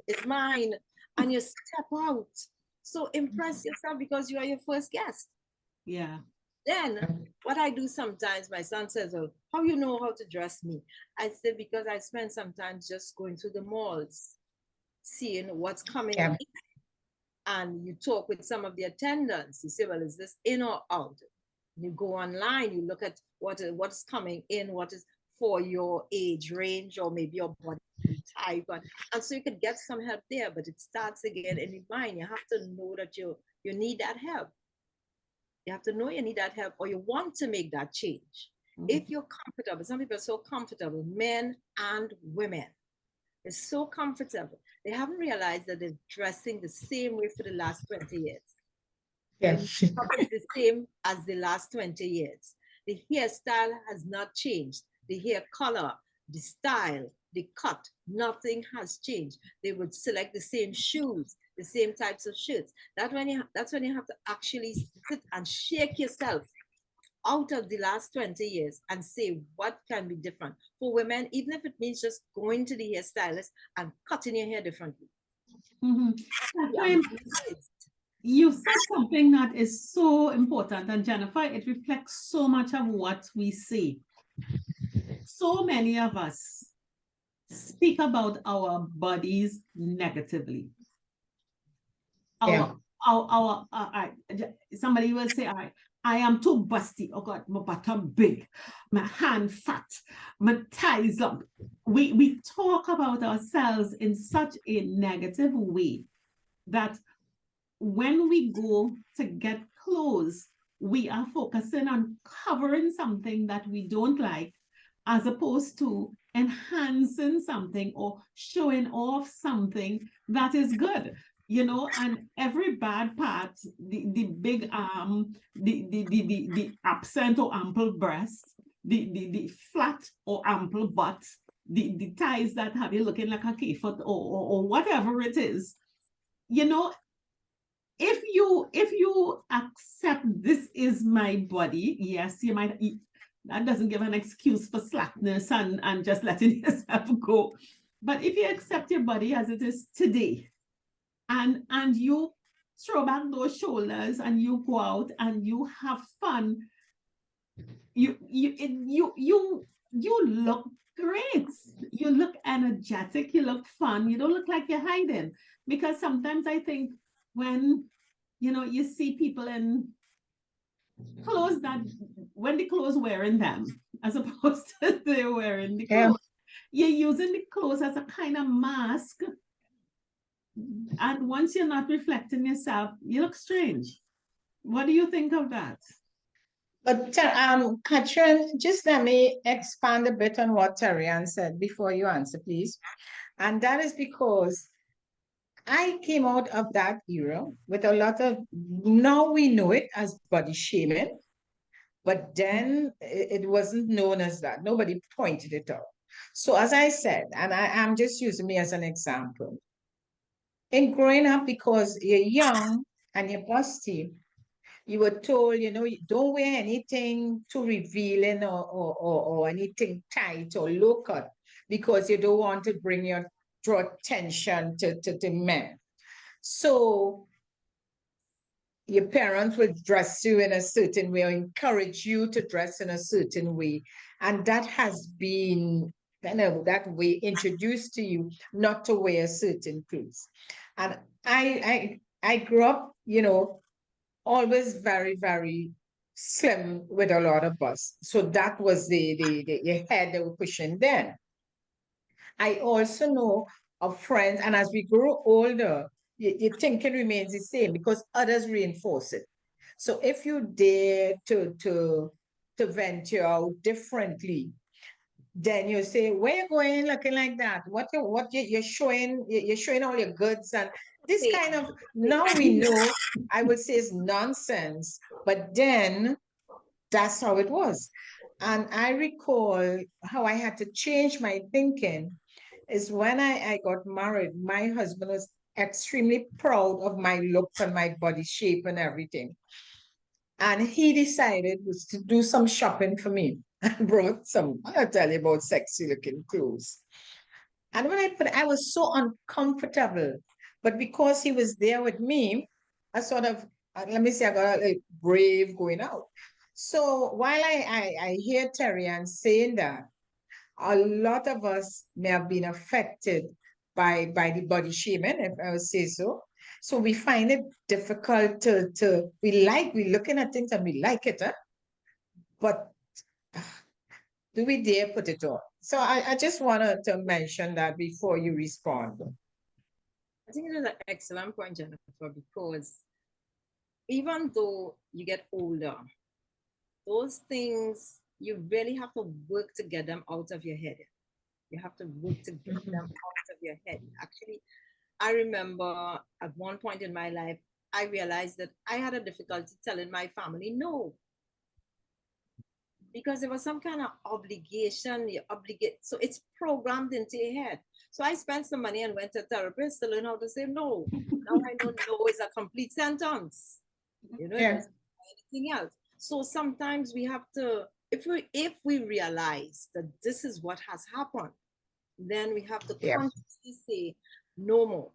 is mine. And you step out. So impress yourself because you are your first guest. Then what I do sometimes, my son says, oh, how you know how to dress me? I say, because I spend sometimes just going to the malls, seeing what's coming in. And you talk with some of the attendants. You say, well, is this in or out? You go online, you look at what's coming in, what is for your age range or maybe your body type. And so you could get some help there, but it starts again in your mind. You have to know that you need that help. You have to know you need that help or you want to make that change. If you're comfortable, some people are so comfortable, men and women, they're so comfortable. They haven't realized that they're dressing the same way for the last 20 years. Yes. It's the same as the last 20 years. The hairstyle has not changed. The hair color, the style, the cut, nothing has changed. They would select the same shoes, the same types of shirts. That's when you have to actually sit and shake yourself out of the last 20 years and say what can be different for women, even if it means just going to the hairstylist and cutting your hair differently. You said something that is so important, and Jennifer, it reflects so much of what we say. So many of us speak about our bodies negatively. Somebody will say, I am too busty. Oh God, my bottom big, my hand fat, my thighs up. We talk about ourselves in such a negative way that when we go to get clothes, we are focusing on covering something that we don't like, as opposed to enhancing something or showing off something that is good. You know, and every bad part, the big arm, the absent or ample breast, the flat or ample butt, the thighs that have you looking like a K-foot or whatever it is, you know, if you accept this is my body, yes, you might, that doesn't give an excuse for slackness and just letting yourself go. But if you accept your body as it is today, and you throw back those shoulders and you go out and you have fun, you look great. You look energetic, you look fun, you don't look like you're hiding. Because sometimes I think when, you know, you see people in clothes that, when the clothes wearing them, as opposed to they're wearing the clothes, you're using the clothes as a kind of mask. And once you're not reflecting yourself, you look strange. What do you think of that? But Katrin, just let me expand a bit on what Tarian said before you answer, please. And that is because I came out of that era with a lot of, now we know it as body shaming, but then it wasn't known as that. Nobody pointed it out. So as I said, and I'm just using me as an example, in growing up, because you're young and you're busty, you were told, you know, don't wear anything too revealing or anything tight or low cut because you don't want to draw attention to men. So your parents will dress you in a certain way or encourage you to dress in a certain way. And that has been kind of that way introduced to you not to wear certain clothes. And I grew up, you know, always very, very slim with a lot of bust. So that was the head they were pushing then. I also know of friends, and as we grow older, your thinking remains the same because others reinforce it. So if you dare to venture out differently, then you say, where you going looking like that? You're showing all your goods and this kind of, now we know, I would say is nonsense, but then that's how it was. And I recall how I had to change my thinking is when I got married, my husband was extremely proud of my look and my body shape and everything. And he decided was to do some shopping for me and brought some, I'll tell you about sexy looking clothes. And when I was so uncomfortable, but because he was there with me, I sort of, let me say, I got a brave going out. So while I hear Terry-Ann saying that, a lot of us may have been affected by the body shaming, if I would say so. So we find it difficult we're looking at things and we like it, huh? But do we dare put it on? So I just wanted to mention that before you respond. I think it is an excellent point, Jennifer, because even though you get older, those things, you really have to work to get them out of your head. You have to work to get them out of your head. Actually, I remember at one point in my life, I realized that I had a difficulty telling my family no, because there was some kind of obligation. You obligate, so it's programmed into your head. So I spent some money and went to a therapist to learn how to say no. Now I know no is a complete sentence. You know, Yeah. it doesn't mean anything else. So sometimes we have to, if we realize that this is what has happened, then we have to Yeah. consciously say no more,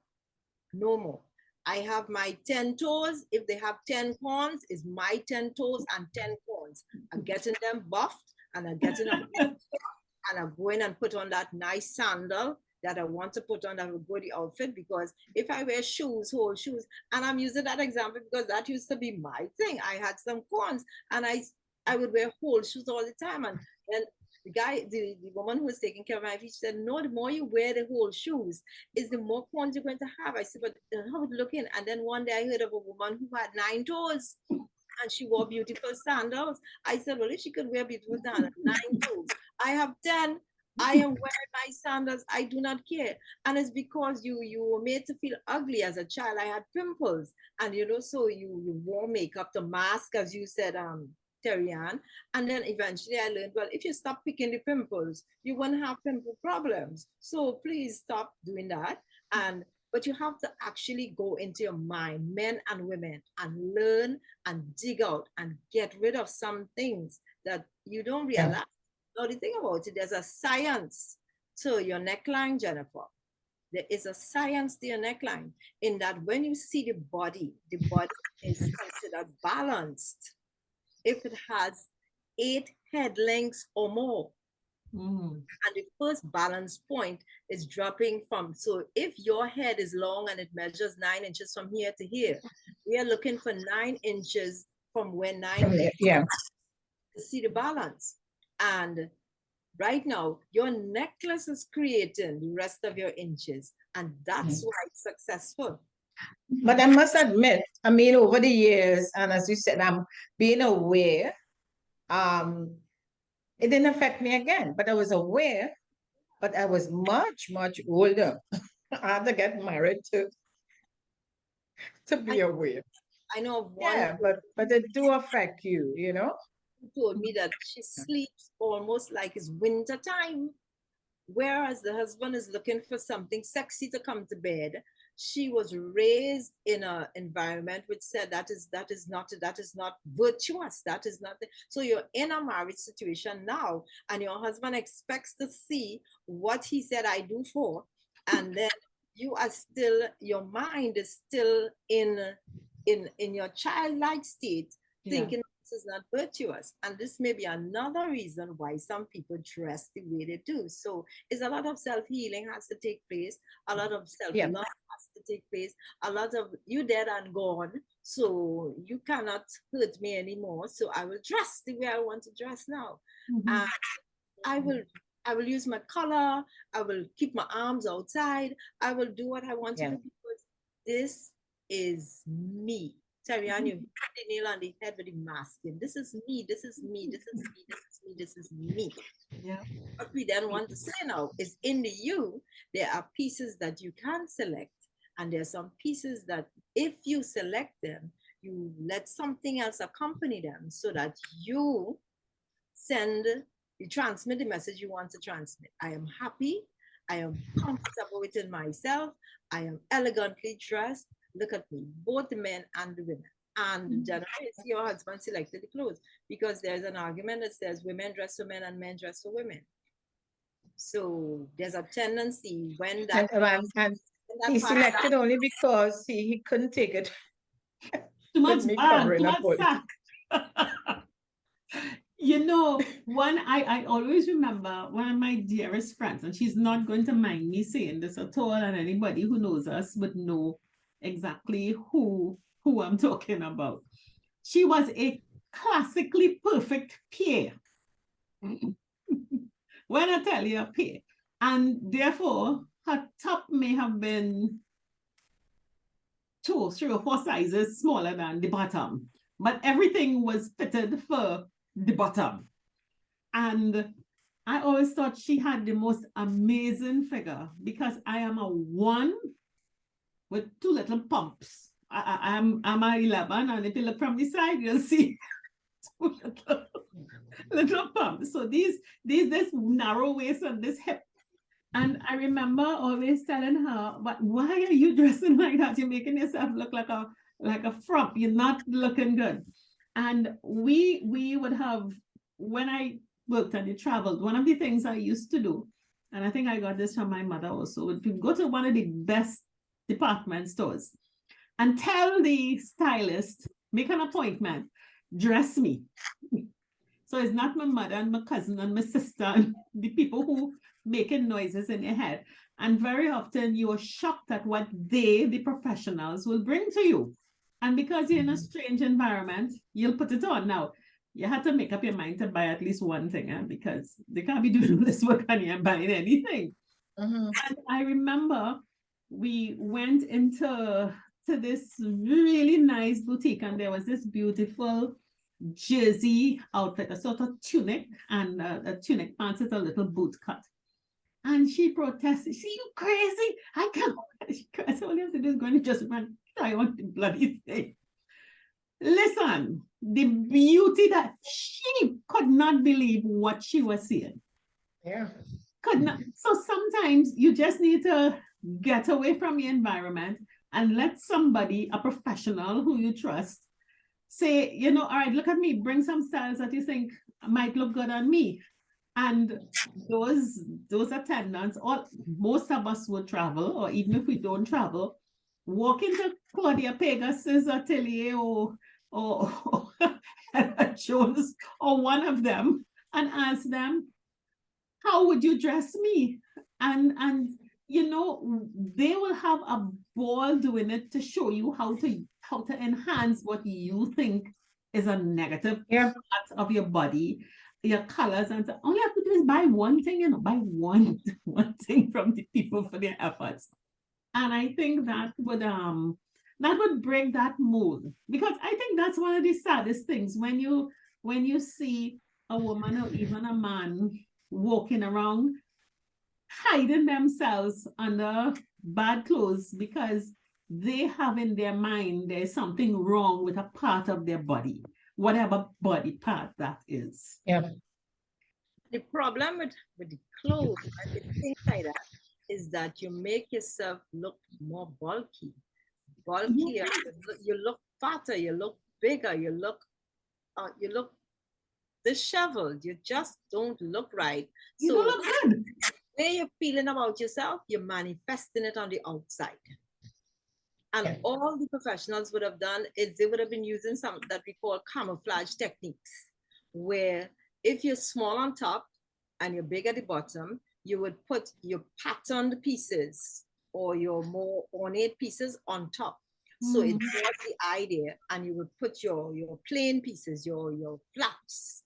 no more. I have my 10 toes. If they have 10 corns, it's my 10 toes and 10 corns. I'm getting them buffed and I'm getting them and I'm going and put on that nice sandal that I want to put on that will go the outfit. Because if I wear shoes, whole shoes, and I'm using that example because that used to be my thing. I had some corns and I would wear whole shoes all the time. And then the woman who was taking care of my feet said, no, the more you wear the whole shoes, is the more corns you're going to have. I said, but how would it look in? And then one day I heard of a woman who had 9 toes and she wore beautiful sandals. I said, well, if she could wear beautiful sandals, 9 toes, I have 10. I am wearing my sandals. I do not care. And it's because you were made to feel ugly as a child. I had pimples. And, you know, so you wore makeup to mask, as you said, Terry Ann. And then eventually I learned, well, if you stop picking the pimples, you won't have pimple problems. So please stop doing that. But you have to actually go into your mind, men and women, and learn and dig out and get rid of some things that you don't realize. Yeah. Now, the thing about it, there's a science to your neckline, Jennifer. There is a science to your neckline in that when you see the body is considered balanced if it has 8 head lengths or more. And the first balance point is dropping from, so if your head is long and it measures 9 inches from here to here, we are looking for 9 inches from where 9 is Yeah. to see the balance. And right now, your necklace is creating the rest of your inches, and that's why it's successful. But I must admit, I mean, over the years, and as you said, I'm being aware, it didn't affect me again, but I was aware, but I was much, much older. I had to get married to be aware. I know of one Yeah, but it do affect you, you know? who told me that she sleeps almost like it's winter time, whereas the husband is looking for something sexy to come to bed. She was raised in an environment which said that is not virtuous. That is not. So you're in a marriage situation now, and your husband expects to see what he said I do for, and then you are still, your mind is still in your childlike state, thinking this is not virtuous. And this may be another reason why some people dress the way they do. So it's a lot of self-healing has to take place, a lot of self-love has to take place, a lot of you dead and gone, so you cannot hurt me anymore, so I will dress the way I want to dress now. And I will use my color, I will keep my arms outside, I will do what I want to do, because this is me. Terry Ann, you hit the nail on the head with the masking. This is me, this is me, this is me, this is me, this is me. Yeah. What we then want to say now is in the you, there are pieces that you can select, and there are some pieces that if you select them, you let something else accompany them so that you transmit the message you want to transmit. I am happy, I am comfortable within myself, I am elegantly dressed. Look at me, both the men and the women. And generally, your husband selected the clothes, because there's an argument that says women dress for men and men dress for women. So there's a tendency when that and he selected only because he couldn't take it. Too much me bad, covering too up much all sack. You know, I always remember one of my dearest friends, and she's not going to mind me saying this at all, and anybody who knows us would know exactly who I'm talking about. She was a classically perfect peer. When I tell you a peer, and therefore her top may have been 2, 3 or 4 sizes smaller than the bottom, but everything was fitted for the bottom. And I always thought she had the most amazing figure because I am a 1 with 2 little pumps. I'm a 11, and if you look from the side, you'll see 2 little pumps. So this narrow waist and this hip. And I remember always telling her, "But why are you dressing like that? You're making yourself look like a frump. You're not looking good." And we would have, when I worked and traveled, one of the things I used to do, and I think I got this from my mother also, would to go to one of the best department stores and tell the stylist, make an appointment, dress me. So it's not my mother and my cousin and my sister and the people who making noises in your head. And very often you are shocked at what they, the professionals, will bring to you. And because you're in a strange environment, you'll put it on. Now, you have to make up your mind to buy at least one thing, because they can't be doing this work on you and buying anything. And I remember we went into this really nice boutique, and there was this beautiful jersey outfit, a sort of tunic, and a tunic pants with a little boot cut. And she protested, "See, you crazy? I can't." I said, "All you have to do is going to just run, try on the bloody thing." Listen, the beauty that she could not believe what she was seeing. Yeah. Could not. So sometimes you just need to get away from your environment and let somebody, a professional who you trust, say, "All right, look at me, bring some styles that you think might look good on me." And those attendants, or most of us will travel, or even if we don't travel, walk into Claudia Pegas's atelier or Jones or one of them and ask them, "How would you dress me?" And they will have a ball doing it to show you how to enhance what you think is a negative part of your body, your colors, and so all you have to do is buy one thing, buy one thing from the people for their efforts. And I think that would break that mood, because I think that's one of the saddest things when you see a woman or even a man walking around hiding themselves under bad clothes because they have in their mind there's something wrong with a part of their body, whatever body part that is. Yeah. The problem with the clothes and the things like that is that you make yourself look more bulky. Bulkier. You look fatter, you look bigger, you look disheveled. You just don't look right. You don't look good. The way you're feeling about yourself, you're manifesting it on the outside. And all the professionals would have done is they would have been using something that we call camouflage techniques, where if you're small on top and you're big at the bottom, you would put your patterned pieces or your more ornate pieces on top. So it was the idea, and you would put your plain pieces, your flaps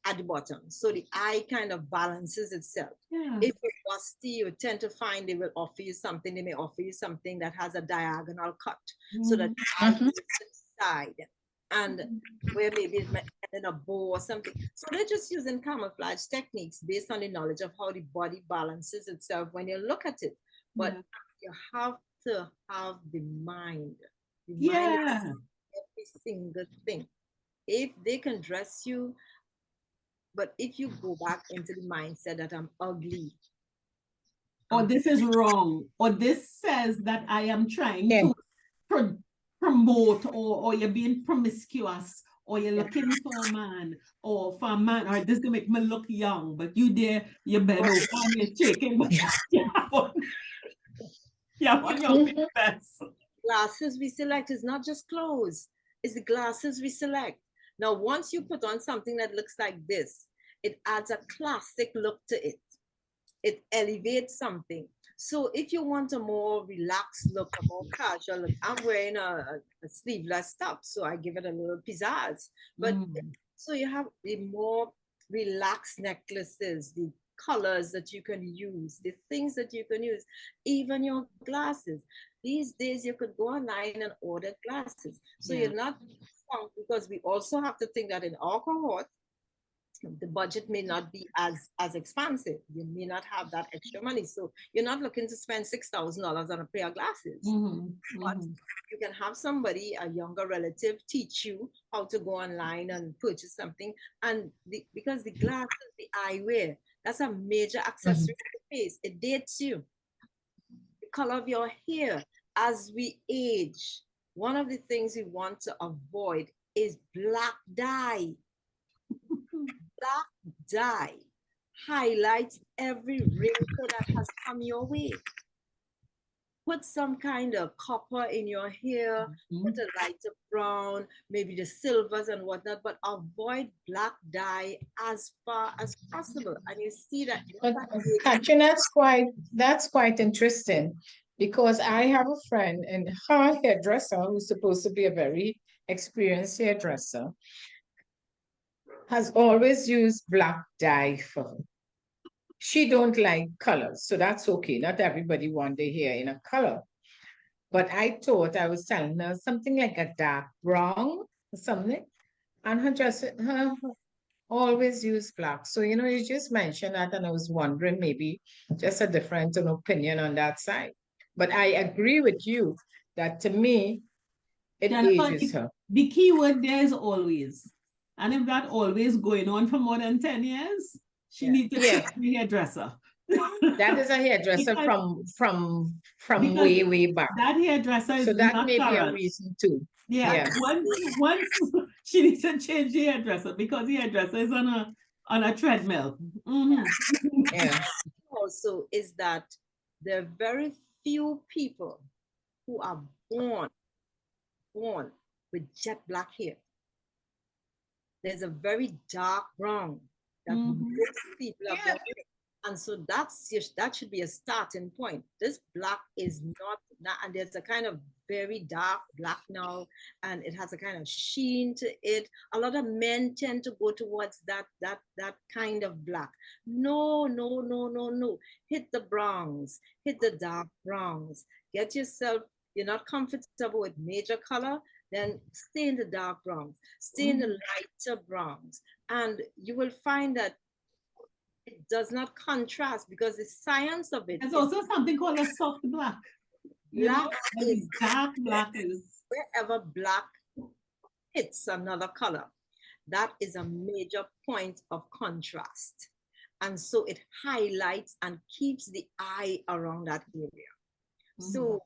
at the bottom. So the eye kind of balances itself. Yeah. If you're busty, you tend to find they will offer you something. They may offer you something that has a diagonal cut so that the eye goes to the side, and where maybe it might end in a bow or something. So they're just using camouflage techniques based on the knowledge of how the body balances itself when you look at it. But you have to have the mind. The mind is every single thing. If they can dress you, but if you go back into the mindset that I'm ugly, or this is wrong, or this says that I am trying to promote, or you're being promiscuous, or you're looking for a man, or for a man, or this to make me look young, but you there, you bend over and you're shaking, but your best. Glasses we select is not just clothes, it's the glasses we select. Now, once you put on something that looks like this, it adds a classic look to it. It elevates something. So if you want a more relaxed look, a more casual look, I'm wearing a sleeveless top, so I give it a little pizzazz. But so you have the more relaxed necklaces, the colors that you can use, the things that you can use, even your glasses. These days you could go online and order glasses. So Yeah. you're not wrong, because we also have to think that in our cohort, the budget may not be as expansive. You may not have that extra money. So you're not looking to spend $6,000 on a pair of glasses. But you can have somebody, a younger relative, teach you how to go online and purchase something. And because the glasses, the eyewear, that's a major accessory to the face. It dates you. The color of your hair. As we age, one of the things we want to avoid is black dye. Black dye highlights every wrinkle that has come your way. Put some kind of copper in your hair, put a lighter brown, maybe the silvers and whatnot, but avoid black dye as far as possible. And you see that. But Katrin, that's quite interesting, because I have a friend, and her hairdresser, who's supposed to be a very experienced hairdresser, has always used black dye for her. She don't like colors, so that's okay. Not everybody want their hair in a color. But I was telling her something like a dark brown or something, and her always use black. So, you just mentioned that, and I was wondering, maybe just a different opinion on that side. But I agree with you that, to me, it Jennifer, ages her. the key word there is always. And if that always going on for more than 10 years, she needs to Yeah. be a hairdresser. That is a hairdresser from way back. That hairdresser is So that not may be a current. reason too. Yeah. Yeah. Once she needs to change the hairdresser, because the hairdresser is on a treadmill. Yeah. Also is that there are very few people who are born with jet black hair. There's a very dark brown that most people are born with. And so that should be a starting point. This black is not, and there's a kind of very dark black now, and it has a kind of sheen to it. A lot of men tend to go towards that kind of black. No. Hit the browns, hit the dark browns. Get yourself, you're not comfortable with major color, then stay in the dark browns, stay in the lighter browns, and you will find that it does not contrast, because the science of it. There's also something called a soft black. Black is dark black is wherever black hits another color. That is a major point of contrast. And so it highlights and keeps the eye around that area. So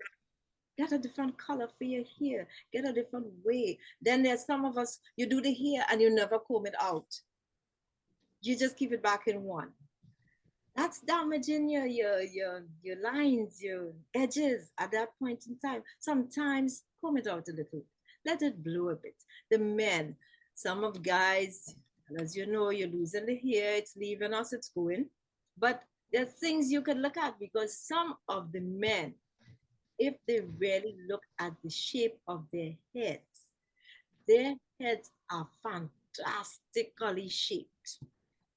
get a different color for your hair, get a different way. Then there's some of us, you do the hair and you never comb it out. You just keep it back in one. That's damaging your lines, your edges at that point in time. Sometimes comb it out a little, let it blow a bit. The men, some of guys, as you know, you're losing the hair, it's leaving us, it's going. But there are things you can look at, because some of the men, if they really look at the shape of their heads are fantastically shaped.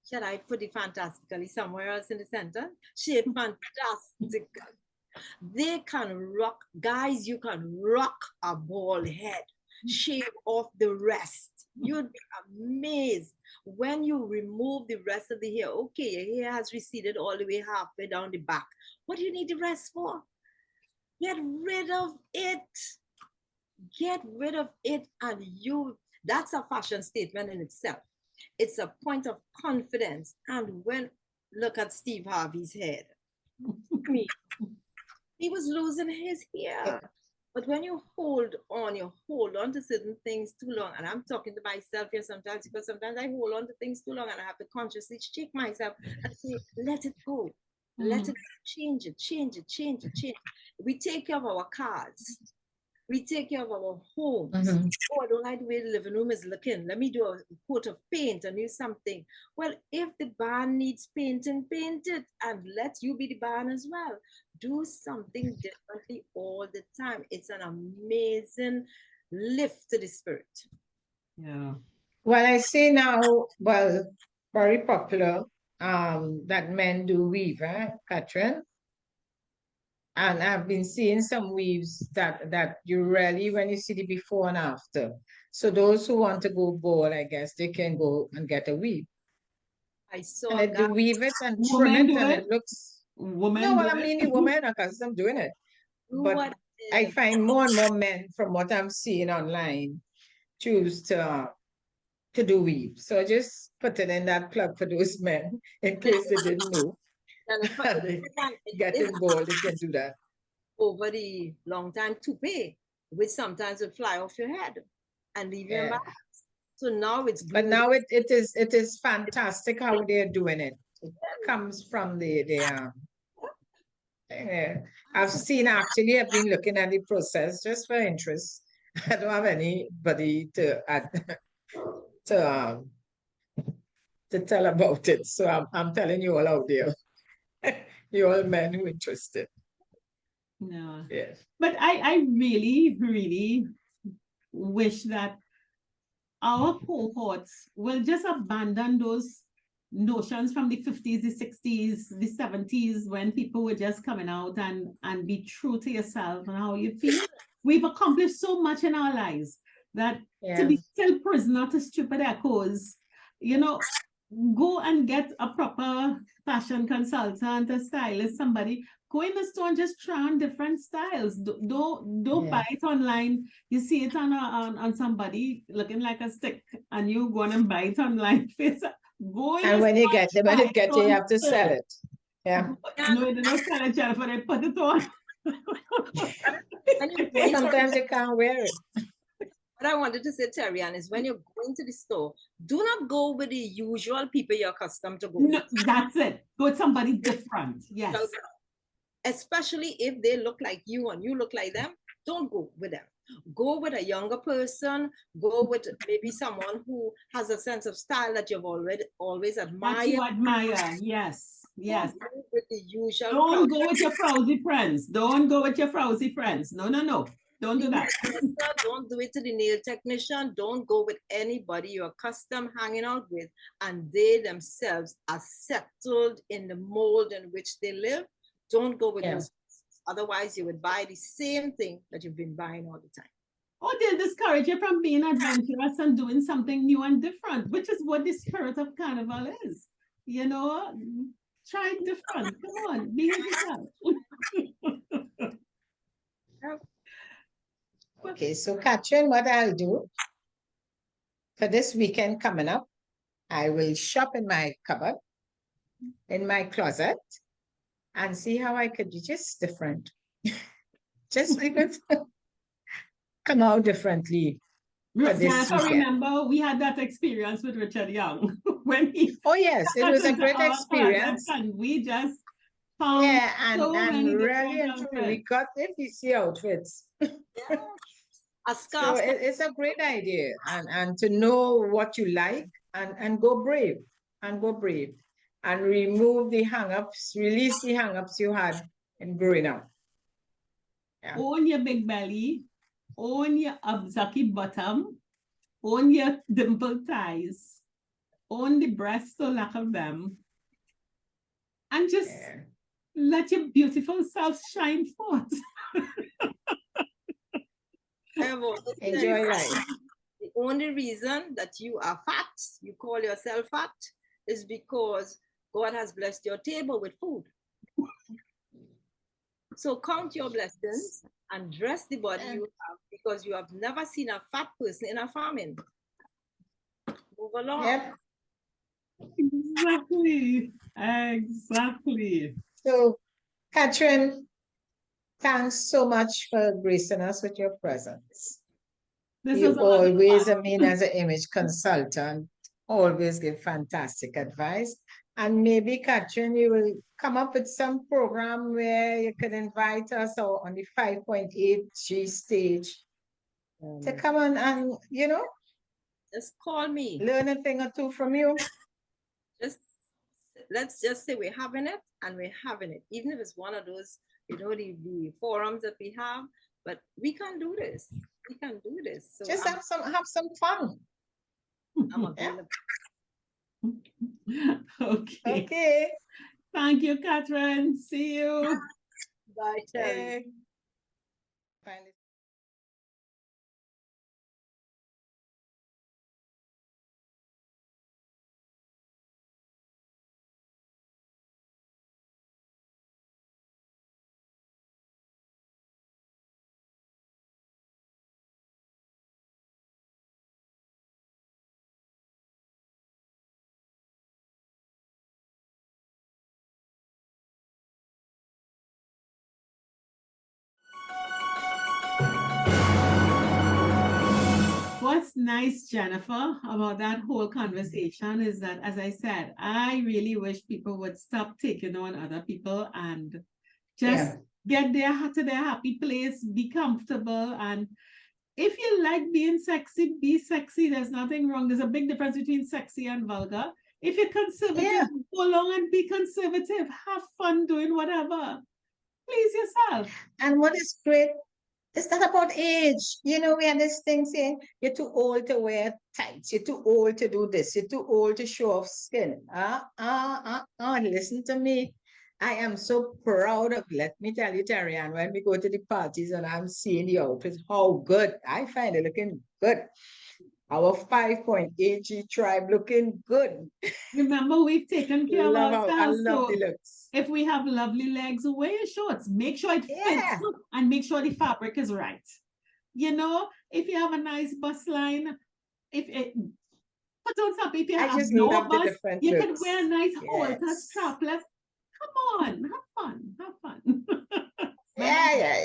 Should I put it fantastically somewhere else in the center? Shaped fantastically. They can rock, guys, you can rock a bald head, shave off the rest. You'd be amazed when you remove the rest of the hair. Okay, your hair has receded all the way halfway down the back. What do you need the rest for? Get rid of it. Get rid of it, and that's a fashion statement in itself. It's a point of confidence. And look at Steve Harvey's head. He was losing his hair. But when you hold on to certain things too long, and I'm talking to myself here sometimes, because sometimes I hold on to things too long and I have to consciously shake myself and say, let it go. Let it change it. We take care of our cars. We take care of our homes. Oh, I don't like the way the living room is looking. Let me do a coat of paint and do something. Well, if the barn needs painting, paint it, and let you be the barn as well. Do something differently all the time. It's an amazing lift to the spirit. Yeah. Well, I see now, very popular, that men do weave, Katrin? And I've been seeing some weaves that you really, when you see the before and after. So those who want to go bald, I guess they can go and get a weave. I saw And a they guy. weave it and trim Women it, do and it. it looks. Women No, do well, I it. mean the women are accustomed doing it. Do But what I find more and more men, from what I'm seeing online, choose to do weave. So I just put it in that plug for those men in case they didn't know. They get involved, they can do that. over the long time toupee, which sometimes will fly off your head and leave you Yeah. embarrassed. So now it's But glued. now it is fantastic how they're doing it. It comes from I've seen actually, I've been looking at the process just for interest. I don't have anybody to to tell about it. So I'm telling you all out there. You all men who are interested. No. Yes. But I really, really wish that our cohorts will just abandon those notions from the 50s, the 60s, the 70s, when people were just coming out and be true to yourself and how you feel. We've accomplished so much in our lives that to be still prisoner to stupid echoes, you know, go and get a proper fashion consultant, a stylist, somebody. Go in the store and just try on different styles. Don't buy it online. You see it on somebody looking like a stick, and you go and buy it online. Go in And when you get them, when you get it, you have to sell it. Yeah. No, they don't sell it, Jennifer. They put it on. Sometimes you can't wear it. What I wanted to say, Terry, and is when you're going to the store, do not go with the usual people you're accustomed to go No, with. that's it. Go with somebody different. Yes. Especially if they look like you and you look like them, don't go with them. Go with a younger person. Go with maybe someone who has a sense of style that you've always admired. That you admire. Yes. Yes. Don't go with the usual. Don't go with your frowsy friends. Don't go with your frowsy friends. No, no, no. Don't do that. Don't do it to the nail technician. Don't go with anybody you're accustomed hanging out with and they themselves are settled in the mold in which they live. Don't go with those. Otherwise, you would buy the same thing that you've been buying all the time. Or they'll discourage you from being adventurous and doing something new and different, which is what the spirit of Carnival is. You know, try different. Come on, be yourself. Okay, so Katrin, what I'll do for this weekend coming up, I will shop in my cupboard, in my closet, and see how I could be just different. Just because come out differently. Jennifer, remember we had that experience with Richard Young when he. Oh yes, it was a great experience. And we just found and really and truly we got FBC outfits. So it's a great idea, and to know what you like and go brave and remove the hang-ups, release the hang-ups you had in growing up. Yeah. Own your big belly, own your abzaki bottom, own your dimpled thighs, own the breasts or lack of them, and just let your beautiful self shine forth. Enjoy life. The only reason that you are fat, you call yourself fat, is because God has blessed your table with food. So count your blessings and dress the body you have, because you have never seen a fat person in a famine. Move along. Yep. Exactly. So, Katrin, thanks so much for gracing us with your presence. You always, I mean, as an image consultant, always give fantastic advice. And maybe, Katrin, you will come up with some program where you could invite us on the 5.8G stage to come on and, you know, just call me. Learn a thing or two from you. Let's just say we're having it, and we're having it. Even if it's one of those, you know, the forums that we have, but we can do this. We can do this. So just have some fun. I'm available. Okay. Thank you, Katrin. See you. Bye, Terry. Okay. Finally. What's nice, Jennifer, about that whole conversation is that, as I said, I really wish people would stop taking on other people and just get to their happy place, be comfortable. And if you like being sexy, be sexy. There's nothing wrong. There's a big difference between sexy and vulgar. If you're conservative, go along and be conservative. Have fun doing whatever. Please yourself. And what is great, it's not about age. You know, we have this thing saying you're too old to wear tights, you're too old to do this, you're too old to show off skin. Listen to me. I am so proud of, let me tell you, Terry, and when we go to the parties and I'm seeing the outfits, how good. I find it looking good. Our 5.8G tribe looking good. Remember, we've taken care of ourselves. I love the looks. If we have lovely legs, wear your shorts. Make sure it fits and make sure the fabric is right. You know, if you have a nice bust line, put on something. If you have no bust, you can wear a nice halter, strapless. Come on, have fun. Yeah.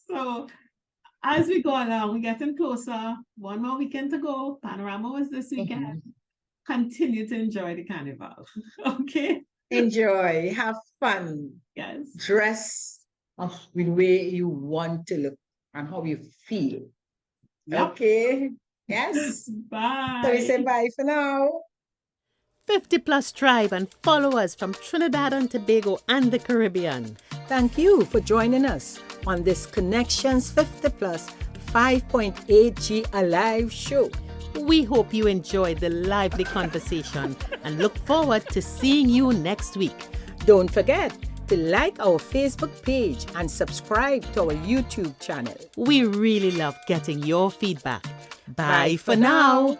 So as we go along, we're getting closer. One more weekend to go. Panorama was this weekend. Continue to enjoy the carnival. Okay? Enjoy, have fun. Yes. Dress of the way you want to look and how you feel. Yep. Okay? Yes. Bye. So we say bye for now. 50 Plus Tribe and followers from Trinidad and Tobago and the Caribbean. Thank you for joining us on this Connections 50 Plus 5.8G Alive show. We hope you enjoyed the lively conversation and look forward to seeing you next week. Don't forget to like our Facebook page and subscribe to our YouTube channel. We really love getting your feedback. Bye for now.